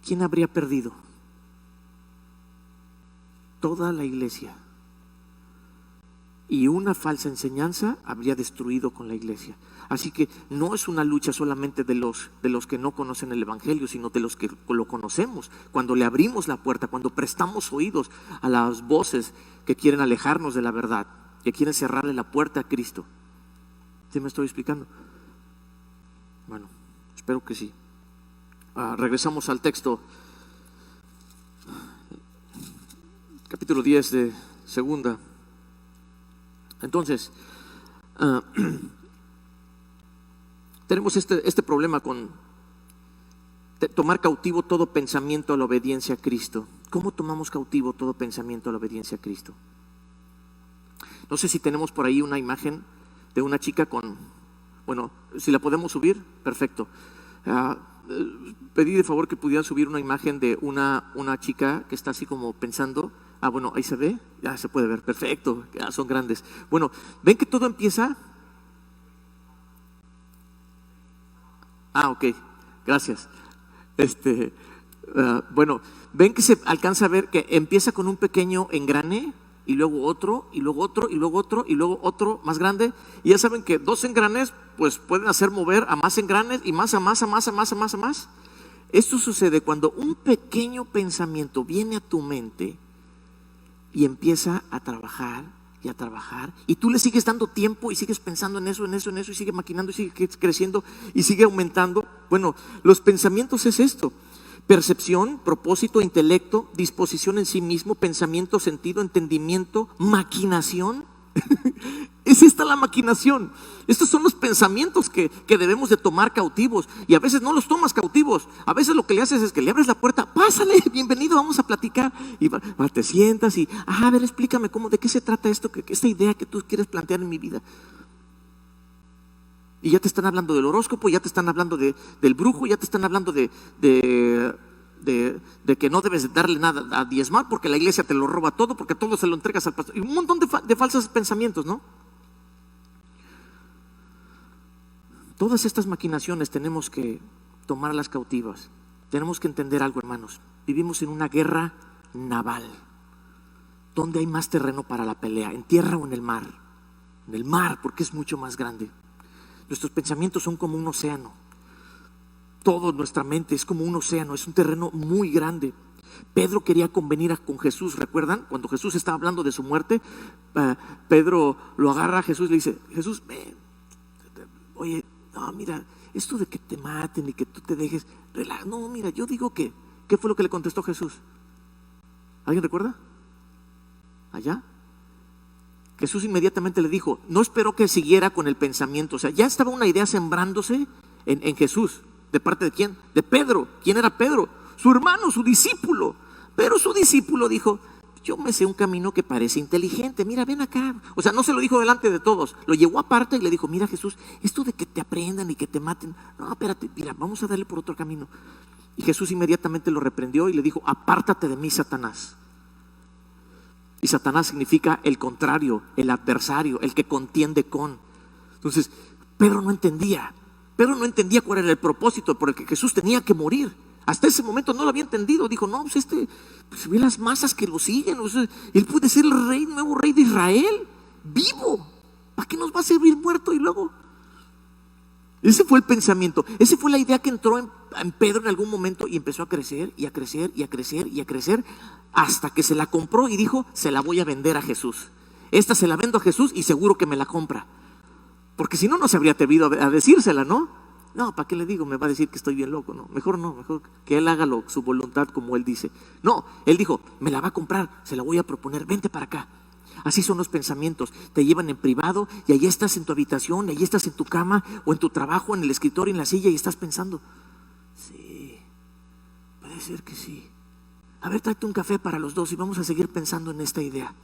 ¿Quién habría perdido? Toda la iglesia. y una falsa enseñanza habría destruido con la iglesia. Así que no es una lucha solamente de los que no conocen el Evangelio, sino de los que lo conocemos. Cuando le abrimos la puerta, cuando prestamos oídos a las voces que quieren alejarnos de la verdad, que quieren cerrarle la puerta a Cristo. ¿Sí me estoy explicando? Bueno, espero que sí. Regresamos al texto, capítulo 10 de Segunda. Entonces, tenemos este problema con tomar cautivo todo pensamiento a la obediencia a Cristo. ¿Cómo tomamos cautivo todo pensamiento a la obediencia a Cristo? No sé si tenemos por ahí una imagen de una chica bueno, si la podemos subir, perfecto. Pedí de favor que pudieran subir una imagen de una chica que está así como pensando. Bueno, ahí se ve, ya se puede ver, perfecto, ya son grandes. Bueno, ¿ven que todo empieza? Ok, gracias. Bueno, ¿ven que se alcanza a ver que empieza con un pequeño engrane? Y luego otro, y luego otro, y luego otro, y luego otro más grande. Y ya saben que 2 engranes pues pueden hacer mover a más engranes y más, a más, a más, a más, a más, a más. Esto sucede cuando un pequeño pensamiento viene a tu mente y empieza a trabajar y a trabajar, y tú le sigues dando tiempo y sigues pensando en eso, y sigue maquinando y sigue creciendo y sigue aumentando. Bueno, los pensamientos es esto: percepción, propósito, intelecto, disposición en sí mismo, pensamiento, sentido, entendimiento, maquinación. Es esta la maquinación. Estos son los pensamientos que debemos de tomar cautivos. Y a veces no los tomas cautivos. A veces lo que le haces es que le abres la puerta. Pásale, bienvenido, vamos a platicar. Y te sientas y, a ver, explícame de qué se trata esto, esta idea que tú quieres plantear en mi vida. Y ya te están hablando del horóscopo, ya te están hablando del brujo, ya te están hablando de que no debes darle nada a diezmar porque la iglesia te lo roba todo, porque todo se lo entregas al pastor. Y un montón de falsos pensamientos, ¿no? Todas estas maquinaciones tenemos que tomarlas cautivas. Tenemos que entender algo, hermanos. Vivimos en una guerra naval. ¿Dónde hay más terreno para la pelea? ¿En tierra o en el mar? En el mar, porque es mucho más grande. Nuestros pensamientos son como un océano. Toda nuestra mente es como un océano, es un terreno muy grande. Pedro quería convenir con Jesús, ¿recuerdan? Cuando Jesús estaba hablando de su muerte, Pedro lo agarra a Jesús y le dice: Jesús, oye, no, mira, esto de que te maten y que tú te dejes, no, mira, yo digo que, ¿qué fue lo que le contestó Jesús? ¿Alguien recuerda? ¿Allá? Jesús inmediatamente le dijo, no esperó que siguiera con el pensamiento. O sea, ya estaba una idea sembrándose en Jesús. ¿De parte de quién? De Pedro. ¿Quién era Pedro? Su hermano, su discípulo. Pero su discípulo dijo: yo me sé un camino que parece inteligente, mira, ven acá. O sea, no se lo dijo delante de todos, lo llevó aparte y le dijo: mira, Jesús, esto de que te aprendan y que te maten, no, espérate, mira, vamos a darle por otro camino. Y Jesús inmediatamente lo reprendió y le dijo: apártate de mí, Satanás. Y Satanás significa el contrario, el adversario, el que contiende con. Entonces, Pedro no entendía cuál era el propósito por el que Jesús tenía que morir. Hasta ese momento no lo había entendido. Dijo: no, pues ve las masas que lo siguen. O sea, él puede ser el rey, nuevo rey de Israel, vivo. ¿Para qué nos va a servir muerto? Y luego, ese fue el pensamiento. Esa fue la idea que entró en Pedro en algún momento y empezó a crecer y a crecer y a crecer y a crecer hasta que se la compró y dijo: se la voy a vender a Jesús. Esta se la vendo a Jesús y seguro que me la compra. Porque si no, no se habría atrevido a decírsela, ¿no? No, ¿para qué le digo? Me va a decir que estoy bien loco. No, mejor que él haga su voluntad como él dice. No, él dijo: me la va a comprar, se la voy a proponer, vente para acá. Así son los pensamientos, te llevan en privado y ahí estás en tu habitación, ahí estás en tu cama o en tu trabajo, en el escritorio, en la silla, y estás pensando: sí, puede ser que sí. A ver, tráete un café para los dos y vamos a seguir pensando en esta idea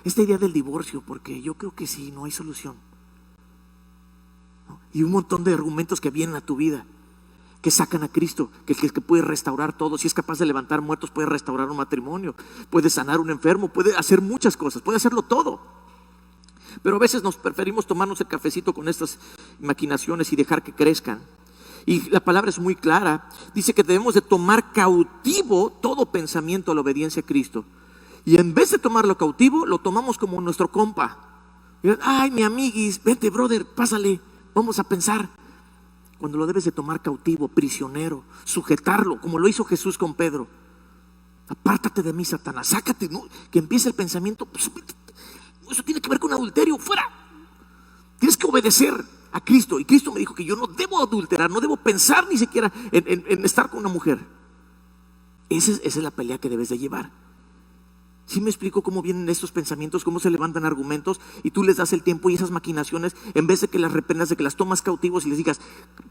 del divorcio, porque yo creo que sí, no hay solución. Y un montón de argumentos que vienen a tu vida, que sacan a Cristo, que puede restaurar todo. Si es capaz de levantar muertos, puede restaurar un matrimonio, puede sanar un enfermo, puede hacer muchas cosas, puede hacerlo todo. Pero a veces nos preferimos tomarnos el cafecito con estas maquinaciones y dejar que crezcan. Y la palabra es muy clara, dice que debemos de tomar cautivo todo pensamiento a la obediencia a Cristo. Y en vez de tomarlo cautivo, lo tomamos como nuestro compa. Ay, mi amiguis, vete, brother, pásale, vamos a pensar. Cuando lo debes de tomar cautivo, prisionero, sujetarlo, como lo hizo Jesús con Pedro. Apártate de mí, Satanás, sácate, ¿no? Que empiece el pensamiento. Pues, eso tiene que ver con adulterio, fuera. Tienes que obedecer a Cristo. Y Cristo me dijo que yo no debo adulterar, no debo pensar ni siquiera en estar con una mujer. Esa es la pelea que debes de llevar. ¿Sí me explico cómo vienen estos pensamientos, cómo se levantan argumentos y tú les das el tiempo y esas maquinaciones, en vez de que las reprendas, de que las tomas cautivos y les digas,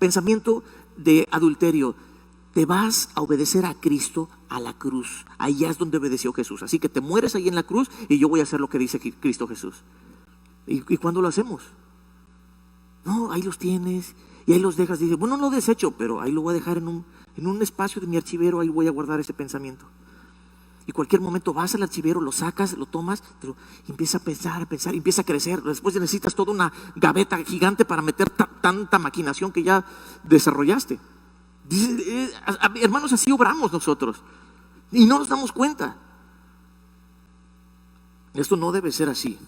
pensamiento de adulterio, te vas a obedecer a Cristo a la cruz? Ahí ya es donde obedeció Jesús. Así que te mueres ahí en la cruz y yo voy a hacer lo que dice Cristo Jesús. ¿Y cuándo lo hacemos? No, ahí los tienes y ahí los dejas. Dice, bueno, no desecho, pero ahí lo voy a dejar en un espacio de mi archivero, ahí voy a guardar ese pensamiento. Y cualquier momento vas al archivero, lo sacas, lo tomas, pero empieza a pensar, empieza a crecer. Después necesitas toda una gaveta gigante para meter tanta maquinación que ya desarrollaste. Dice, hermanos, así obramos nosotros y no nos damos cuenta. Esto no debe ser así.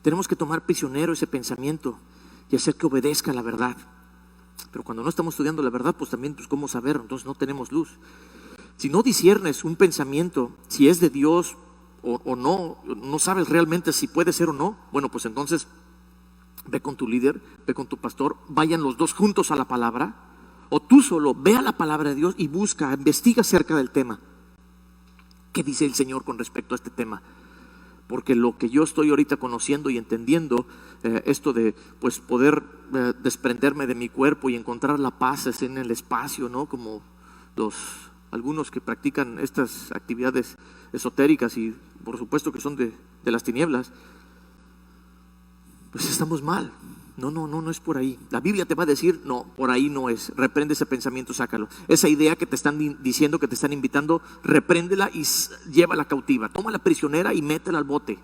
Tenemos que tomar prisionero ese pensamiento y hacer que obedezca la verdad. Pero cuando no estamos estudiando la verdad, pues también, pues, ¿cómo saber? Entonces no tenemos luz. Si no disiernes un pensamiento, si es de Dios o no, no sabes realmente si puede ser o no, bueno, pues entonces ve con tu líder, ve con tu pastor, vayan los dos juntos a la palabra, o tú solo ve a la palabra de Dios y busca, investiga acerca del tema. ¿Qué dice el Señor con respecto a este tema? Porque lo que yo estoy ahorita conociendo y entendiendo, esto de pues poder desprenderme de mi cuerpo y encontrar la paz es en el espacio, ¿no? Como algunos que practican estas actividades esotéricas y por supuesto que son de las tinieblas, pues estamos mal. No es por ahí. La Biblia te va a decir, no, por ahí no es. Reprende ese pensamiento, sácalo. Esa idea que te están diciendo, que te están invitando, repréndela y llévala cautiva. Tómala prisionera y métela al bote.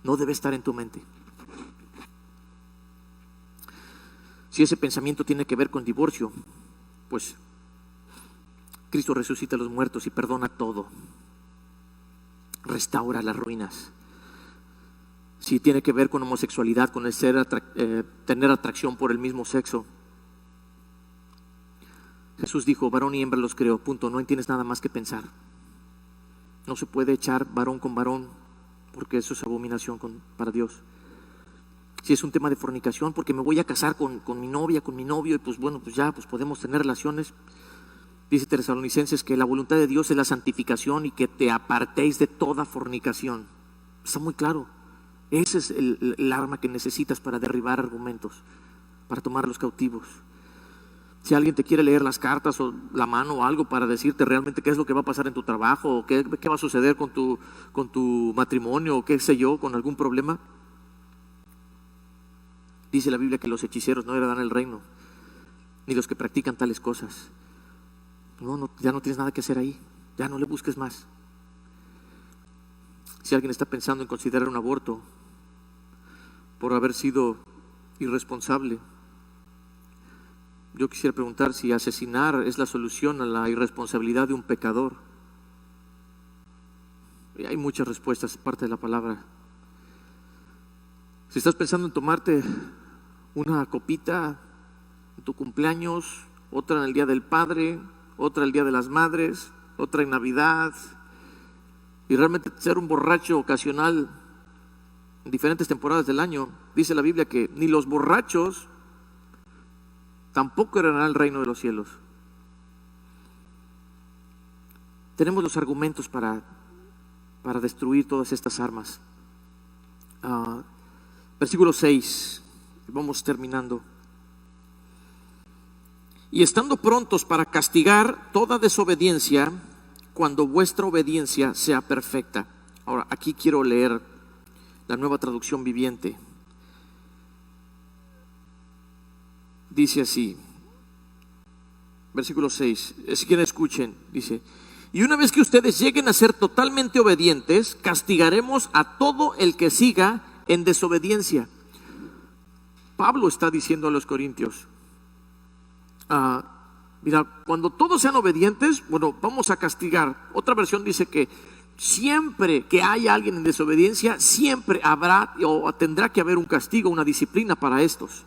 No debe estar en tu mente. Si ese pensamiento tiene que ver con divorcio, pues Cristo resucita a los muertos y perdona todo. Restaura las ruinas. Si tiene que ver con homosexualidad, con el tener atracción por el mismo sexo, Jesús dijo, varón y hembra los creó, punto, no tienes nada más que pensar. No se puede echar varón con varón, porque eso es abominación para Dios. Si es un tema de fornicación, porque me voy a casar con mi novia, con mi novio, y pues bueno, pues ya pues podemos tener relaciones. Dice Tesalonicenses que la voluntad de Dios es la santificación y que te apartéis de toda fornicación. Está muy claro. Ese es el arma que necesitas para derribar argumentos, para tomarlos cautivos. Si alguien te quiere leer las cartas o la mano o algo para decirte realmente qué es lo que va a pasar en tu trabajo, o qué va a suceder con tu matrimonio, o qué sé yo, con algún problema, dice la Biblia que los hechiceros no heredan el reino, ni los que practican tales cosas. No, ya no tienes nada que hacer ahí, ya no le busques más. Si alguien está pensando en considerar un aborto por haber sido irresponsable, yo quisiera preguntar si asesinar es la solución a la irresponsabilidad de un pecador. Y hay muchas respuestas, es parte de la palabra. Si estás pensando en tomarte una copita en tu cumpleaños, otra en el Día del Padre, otra el Día de las Madres, otra en Navidad, y realmente ser un borracho ocasional en diferentes temporadas del año, dice la Biblia que ni los borrachos tampoco heredarán el reino de los cielos. Tenemos los argumentos para destruir todas estas armas. Versículo 6, vamos terminando. Y estando prontos para castigar toda desobediencia, cuando vuestra obediencia sea perfecta. Ahora, aquí quiero leer la Nueva Traducción Viviente. Dice así, versículo 6, si quieren escuchen, dice, y una vez que ustedes lleguen a ser totalmente obedientes, castigaremos a todo el que siga en desobediencia. Pablo está diciendo a los corintios, mira, cuando todos sean obedientes, bueno, vamos a castigar. Otra versión dice que Siempre que haya alguien en desobediencia, siempre habrá o tendrá que haber un castigo, una disciplina para estos.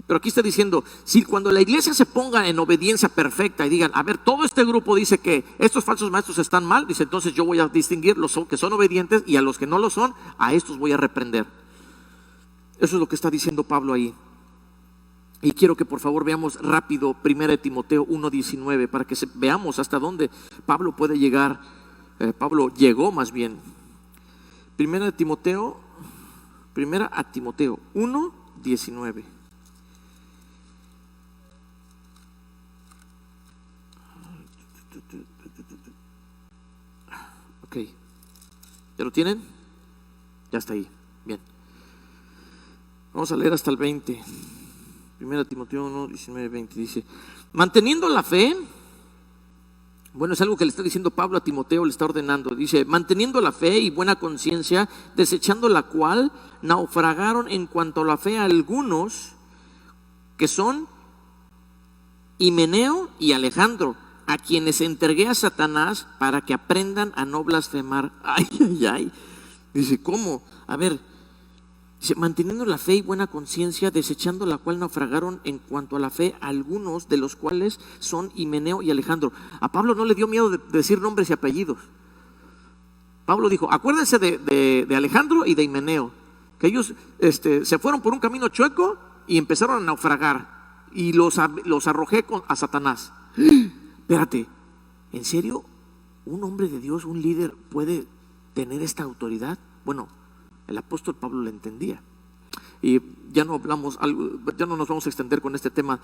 Pero aquí está diciendo, si cuando la iglesia se ponga en obediencia perfecta y digan, a ver, todo este grupo dice que estos falsos maestros están mal, dice, entonces yo voy a distinguir los que son obedientes y a los que no lo son, a estos voy a reprender. Eso es lo que está diciendo Pablo ahí. Y quiero que por favor veamos rápido 1 Timoteo 1:19 para que veamos hasta dónde Pablo puede llegar. Pablo llegó más bien. 1 Timoteo 1:19. Ok, ¿ya lo tienen? Ya está ahí, bien. Vamos a leer hasta el 20. 1 Timoteo 1:19-20 dice, manteniendo la fe. Bueno, es algo que le está diciendo Pablo a Timoteo, le está ordenando. Dice, manteniendo la fe y buena conciencia, desechando la cual naufragaron en cuanto a la fe a algunos que son Himeneo y Alejandro, a quienes entregué a Satanás para que aprendan a no blasfemar. Ay, ay, ay. Dice, ¿cómo? A ver, dice, manteniendo la fe y buena conciencia, desechando la cual naufragaron en cuanto a la fe algunos, de los cuales son Himeneo y Alejandro. A Pablo no le dio miedo de decir nombres y apellidos. Pablo dijo, acuérdense de Alejandro y de Himeneo, que ellos se fueron por un camino chueco y empezaron a naufragar, y los arrojé a Satanás. Espérate, ¿en serio un hombre de Dios, un líder, puede tener esta autoridad? Bueno, el apóstol Pablo lo entendía. Y ya no nos vamos a extender con este tema,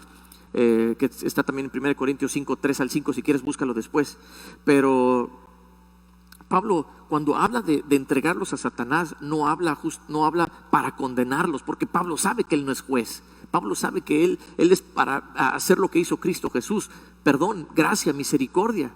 que está también en 1 Corintios 5:3-5, si quieres búscalo después. Pero Pablo, cuando habla de entregarlos a Satanás, no habla para condenarlos, porque Pablo sabe que él no es juez. Pablo sabe que él es para hacer lo que hizo Cristo Jesús: perdón, gracia, misericordia,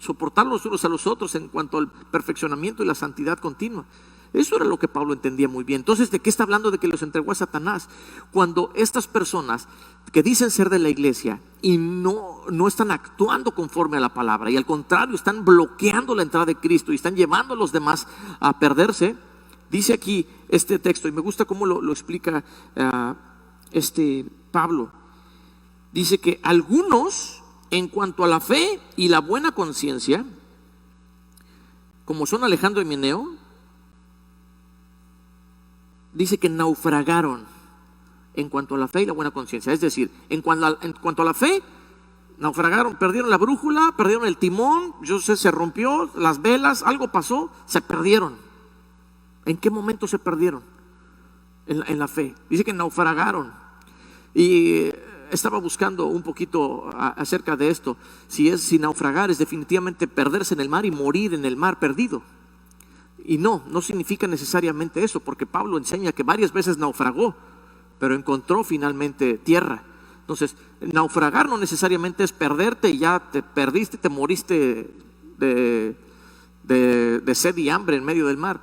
soportar los unos a los otros en cuanto al perfeccionamiento y la santidad continua. Eso era lo que Pablo entendía muy bien. Entonces, ¿de qué está hablando? De que los entregó a Satanás. Cuando estas personas que dicen ser de la iglesia y no están actuando conforme a la palabra, y al contrario están bloqueando la entrada de Cristo y están llevando a los demás a perderse, dice aquí este texto, y me gusta cómo lo explica Pablo. Dice que algunos, en cuanto a la fe y la buena conciencia, como son Alejandro y Himeneo, dice que naufragaron en cuanto a la fe y la buena conciencia. Es decir, en cuanto a la fe, naufragaron, perdieron la brújula, perdieron el timón, se rompió, las velas, algo pasó, se perdieron. ¿En qué momento se perdieron? En la fe. Dice que naufragaron. Y estaba buscando un poquito acerca de esto. Si naufragar es definitivamente perderse en el mar y morir en el mar perdido. Y no significa necesariamente eso, porque Pablo enseña que varias veces naufragó, pero encontró finalmente tierra. Entonces, naufragar no necesariamente es perderte y ya te perdiste, te moriste de sed y hambre en medio del mar.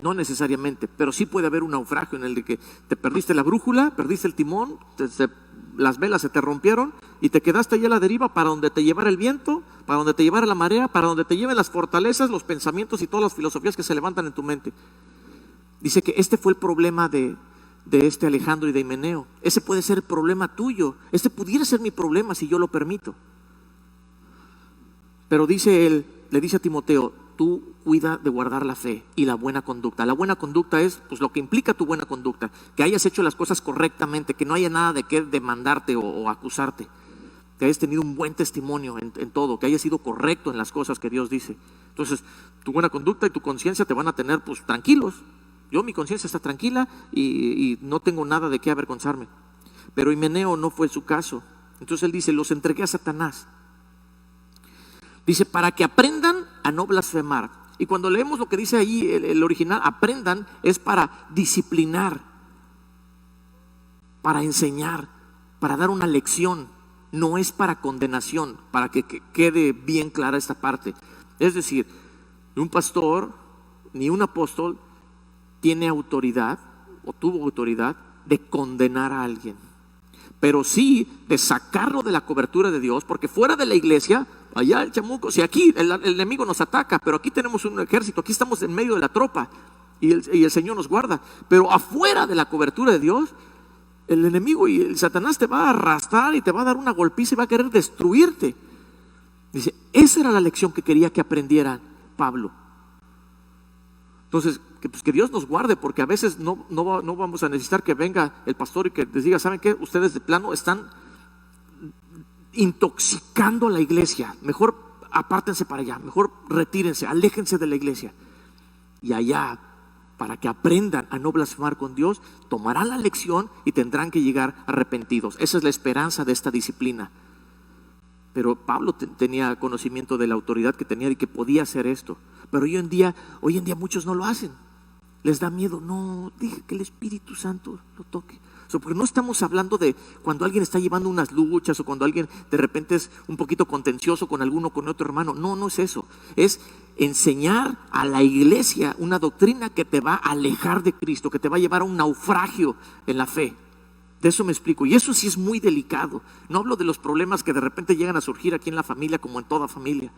No necesariamente, pero sí puede haber un naufragio en el de que te perdiste la brújula, perdiste el timón, las velas se te rompieron y te quedaste allá a la deriva, para donde te llevara el viento, para donde te llevara la marea, para donde te lleven las fortalezas, los pensamientos y todas las filosofías que se levantan en tu mente. Dice que este fue el problema de Alejandro y de Himeneo. Ese puede ser el problema tuyo. Este pudiera ser mi problema si yo lo permito. Pero le dice a Timoteo, tú cuida de guardar la fe y la buena conducta. La buena conducta es pues lo que implica tu buena conducta, que hayas hecho las cosas correctamente, que no haya nada de qué demandarte o acusarte, que hayas tenido un buen testimonio en todo, que hayas sido correcto en las cosas que Dios dice. Entonces, tu buena conducta y tu conciencia te van a tener pues tranquilos. Mi conciencia está tranquila y no tengo nada de qué avergonzarme. Pero Himeneo no fue su caso. Entonces él dice, los entregué a Satanás. Dice, para que aprendan a no blasfemar. Y cuando leemos lo que dice ahí el original, aprendan, es para disciplinar, para enseñar, para dar una lección. No es para condenación, para que quede bien clara esta parte. Es decir, ni un pastor ni un apóstol tiene autoridad o tuvo autoridad de condenar a alguien, pero sí de sacarlo de la cobertura de Dios, porque fuera de la iglesia allá el chamuco. Si aquí el enemigo nos ataca, pero aquí tenemos un ejército, aquí estamos en medio de la tropa y el Señor nos guarda. Pero afuera de la cobertura de Dios, el enemigo y el Satanás te va a arrastrar y te va a dar una golpiza y va a querer destruirte. Dice, esa era la lección que quería que aprendiera Pablo. Entonces, que Dios nos guarde, porque a veces no vamos a necesitar que venga el pastor y que les diga, ¿saben qué? Ustedes de plano están intoxicando a la iglesia. Mejor apártense para allá, mejor retírense, aléjense de la iglesia. Y allá, para que aprendan a no blasfemar con Dios, tomarán la lección y tendrán que llegar arrepentidos. Esa es la esperanza de esta disciplina. Pero Pablo tenía conocimiento de la autoridad que tenía y que podía hacer esto. Pero hoy en día muchos no lo hacen. Les da miedo. No, deje que el Espíritu Santo lo toque. Porque no estamos hablando de cuando alguien está llevando unas luchas o cuando alguien de repente es un poquito contencioso con alguno o con otro hermano. No es eso. Es enseñar a la iglesia una doctrina que te va a alejar de Cristo, que te va a llevar a un naufragio en la fe. De eso me explico. Y eso sí es muy delicado. No hablo de los problemas que de repente llegan a surgir aquí en la familia, como en toda familia,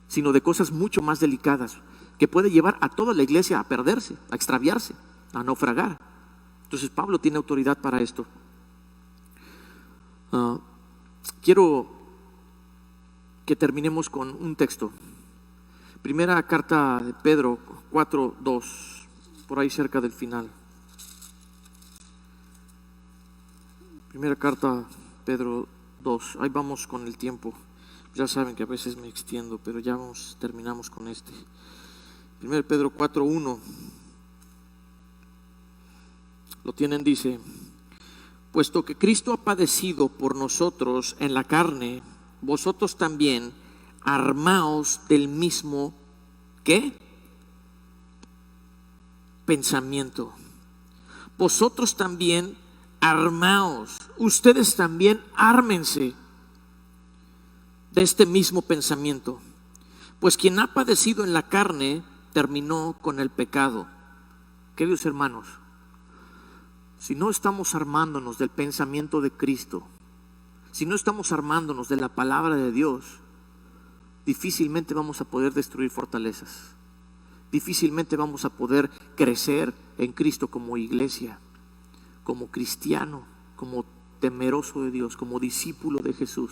sino de cosas mucho más delicadas que puede llevar a toda la iglesia a perderse, a extraviarse, a naufragar. Entonces Pablo tiene autoridad para esto. Quiero que terminemos con un texto. Primera carta de Pedro 4:2, por ahí cerca del final. Primera carta Pedro 2. Ahí vamos con el tiempo. Ya saben que a veces me extiendo, pero ya terminamos con este. Primera Pedro 4:1. Lo tienen, dice: puesto que Cristo ha padecido por nosotros en la carne, vosotros también armaos del mismo ¿qué? Pensamiento. Vosotros también armaos, ustedes también ármense de este mismo pensamiento. Pues quien ha padecido en la carne terminó con el pecado. Queridos hermanos, si no estamos armándonos del pensamiento de Cristo, si no estamos armándonos de la palabra de Dios, difícilmente vamos a poder destruir fortalezas. Difícilmente vamos a poder crecer en Cristo como iglesia, como cristiano, como temeroso de Dios, como discípulo de Jesús.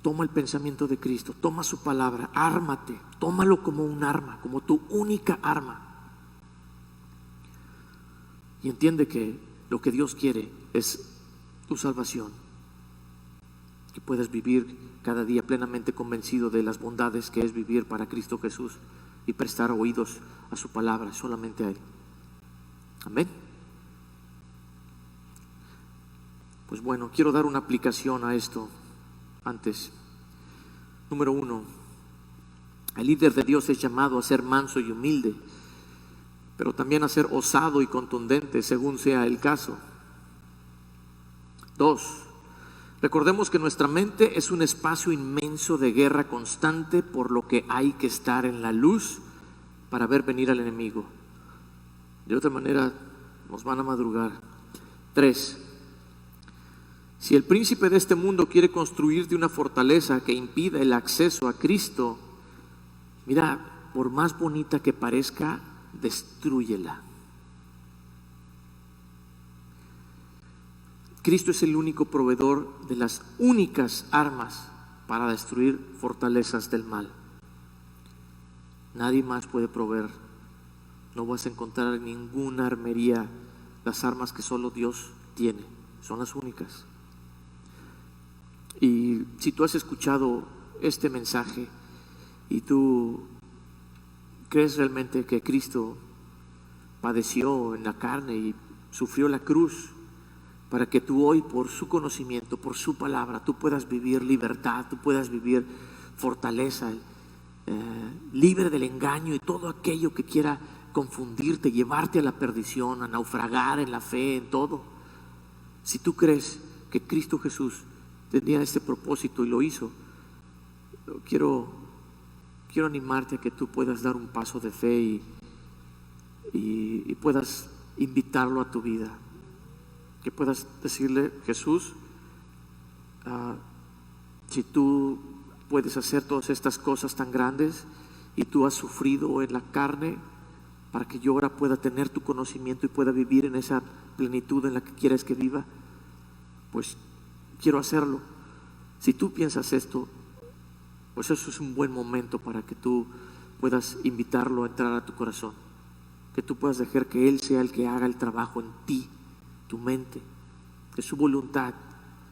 Toma el pensamiento de Cristo, toma su palabra, ármate, tómalo como un arma, como tu única arma. Y entiende que lo que Dios quiere es tu salvación, que puedas vivir cada día plenamente convencido de las bondades que es vivir para Cristo Jesús y prestar oídos a su palabra, solamente a Él. Amén. Pues bueno, quiero dar una aplicación a esto antes. Número 1, el líder de Dios es llamado a ser manso y humilde, pero también a ser osado y contundente según sea el caso. 2, recordemos que nuestra mente es un espacio inmenso de guerra constante, por lo que hay que estar en la luz para ver venir al enemigo. De otra manera nos van a madrugar. 3, si el príncipe de este mundo quiere construirte una fortaleza que impida el acceso a Cristo, mira, por más bonita que parezca, destrúyela. Cristo es el único proveedor de las únicas armas para destruir fortalezas del mal. Nadie más puede proveer. No vas a encontrar en ninguna armería las armas que solo Dios tiene. Son las únicas. Y si tú has escuchado este mensaje y tú crees realmente que Cristo padeció en la carne y sufrió la cruz para que tú hoy, por su conocimiento, por su palabra, tú puedas vivir libertad, tú puedas vivir fortaleza, libre del engaño y todo aquello que quiera confundirte, llevarte a la perdición, a naufragar en la fe, en todo. Si tú crees que Cristo Jesús tenía este propósito y lo hizo, quiero animarte a que tú puedas dar un paso de fe y puedas invitarlo a tu vida, que puedas decirle: Jesús, Si tú puedes hacer todas estas cosas tan grandes y tú has sufrido en la carne para que yo ahora pueda tener tu conocimiento y pueda vivir en esa plenitud en la que quieres que viva, pues quiero hacerlo. Si tú piensas esto, pues eso es un buen momento para que tú puedas invitarlo a entrar a tu corazón, que tú puedas dejar que Él sea el que haga el trabajo en ti, tu mente, que su voluntad,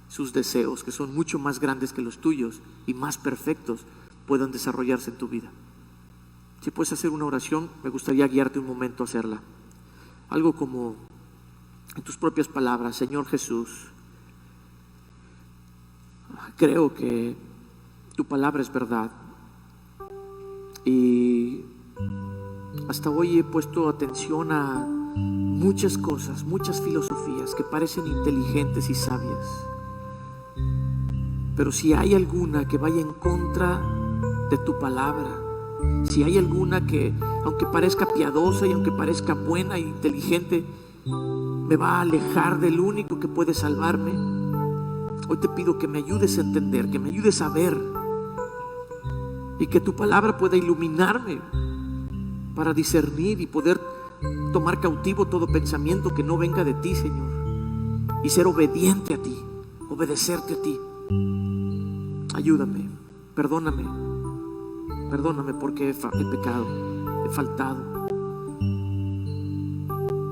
sus deseos, que son mucho más grandes que los tuyos y más perfectos, puedan desarrollarse en tu vida. Si puedes hacer una oración, me gustaría guiarte un momento a hacerla. Algo como en tus propias palabras: Señor Jesús, creo que tu palabra es verdad y hasta hoy he puesto atención a muchas cosas, muchas filosofías que parecen inteligentes y sabias, pero si hay alguna que vaya en contra de tu palabra, si hay alguna que, aunque parezca piadosa y aunque parezca buena e inteligente, me va a alejar del único que puede salvarme, hoy te pido que me ayudes a entender, que me ayudes a ver, y que tu palabra pueda iluminarme para discernir y poder tomar cautivo todo pensamiento que no venga de ti, Señor, y ser obediente a ti, obedecerte a ti. Ayúdame, perdóname porque he pecado, he faltado.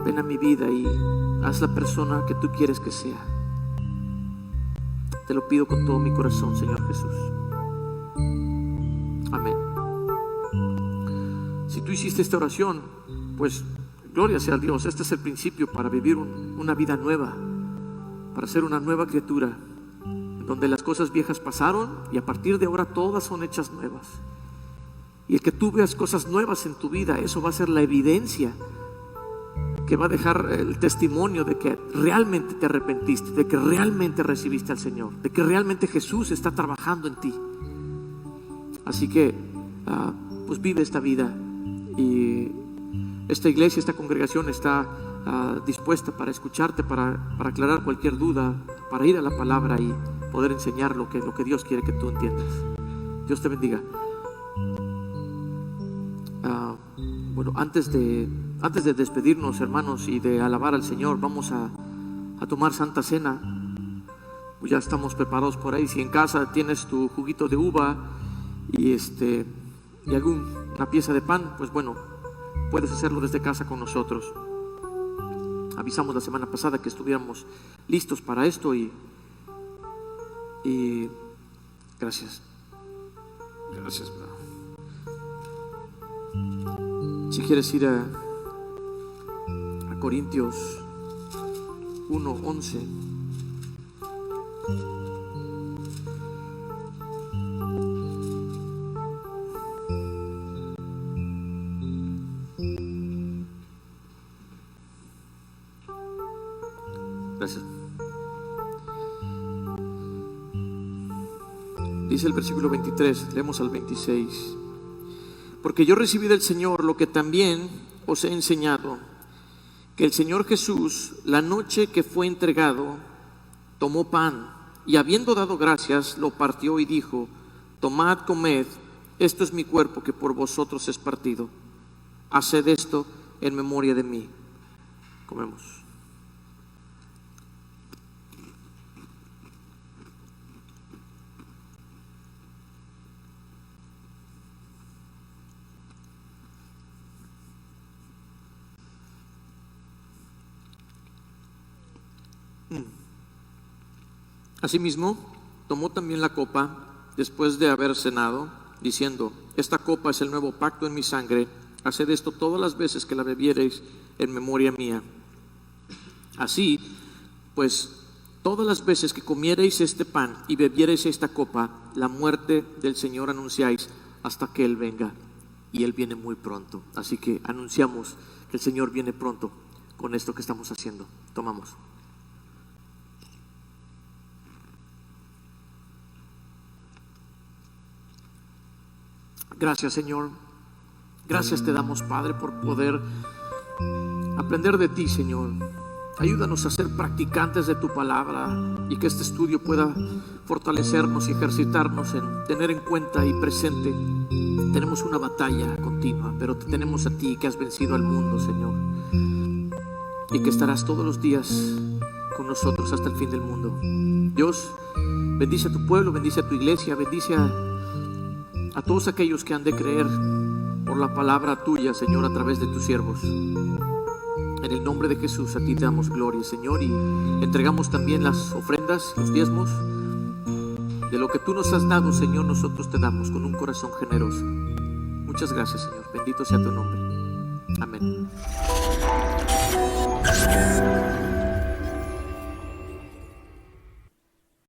Ven a mi vida y haz la persona que tú quieres que sea. Te lo pido con todo mi corazón, Señor Jesús. Amén. Si tú hiciste esta oración, pues gloria sea a Dios. Este es el principio para vivir una vida nueva, para ser una nueva criatura, donde las cosas viejas pasaron y a partir de ahora todas son hechas nuevas. Y el que tú veas cosas nuevas en tu vida, eso va a ser la evidencia que va a dejar el testimonio de que realmente te arrepentiste, de que realmente recibiste al Señor, de que realmente Jesús está trabajando en ti. Así que pues vive esta vida, y esta iglesia, esta congregación está dispuesta para escucharte, para aclarar cualquier duda, para ir a la palabra y poder enseñar lo que Dios quiere que tú entiendas. Dios te bendiga. Bueno, antes de despedirnos, hermanos, y de alabar al Señor, vamos a tomar Santa Cena. Pues ya estamos preparados por ahí. Si en casa tienes tu juguito de uva y alguna pieza de pan, pues bueno, puedes hacerlo desde casa con nosotros. Avisamos la semana pasada que estuviéramos listos para esto y gracias. Gracias, bro. Si quieres ir a Corintios 1:11. Gracias. Dice el versículo 23, leemos al 26. Porque yo recibí del Señor lo que también os he enseñado, que el Señor Jesús, la noche que fue entregado, tomó pan y habiendo dado gracias, lo partió y dijo: tomad, comed, esto es mi cuerpo que por vosotros es partido. Haced esto en memoria de mí. Comemos. Asimismo, tomó también la copa después de haber cenado, diciendo: esta copa es el nuevo pacto en mi sangre. Haced esto todas las veces que la bebiereis en memoria mía. Así pues, todas las veces que comiereis este pan y bebiereis esta copa, la muerte del Señor anunciáis hasta que Él venga. Y Él viene muy pronto. Así que anunciamos que el Señor viene pronto con esto que estamos haciendo. Tomamos. Gracias, Señor. Gracias te damos, Padre, por poder aprender de ti, Señor. Ayúdanos a ser practicantes de tu palabra y que este estudio pueda fortalecernos y ejercitarnos en tener en cuenta y presente. Tenemos una batalla continua, pero te tenemos a ti que has vencido al mundo, Señor, y que estarás todos los días con nosotros hasta el fin del mundo. Dios, bendice a tu pueblo, bendice a tu iglesia, bendice a todos aquellos que han de creer por la palabra tuya, Señor, a través de tus siervos. En el nombre de Jesús a ti te damos gloria, Señor, y entregamos también las ofrendas, los diezmos. De lo que tú nos has dado, Señor, nosotros te damos con un corazón generoso. Muchas gracias, Señor. Bendito sea tu nombre. Amén.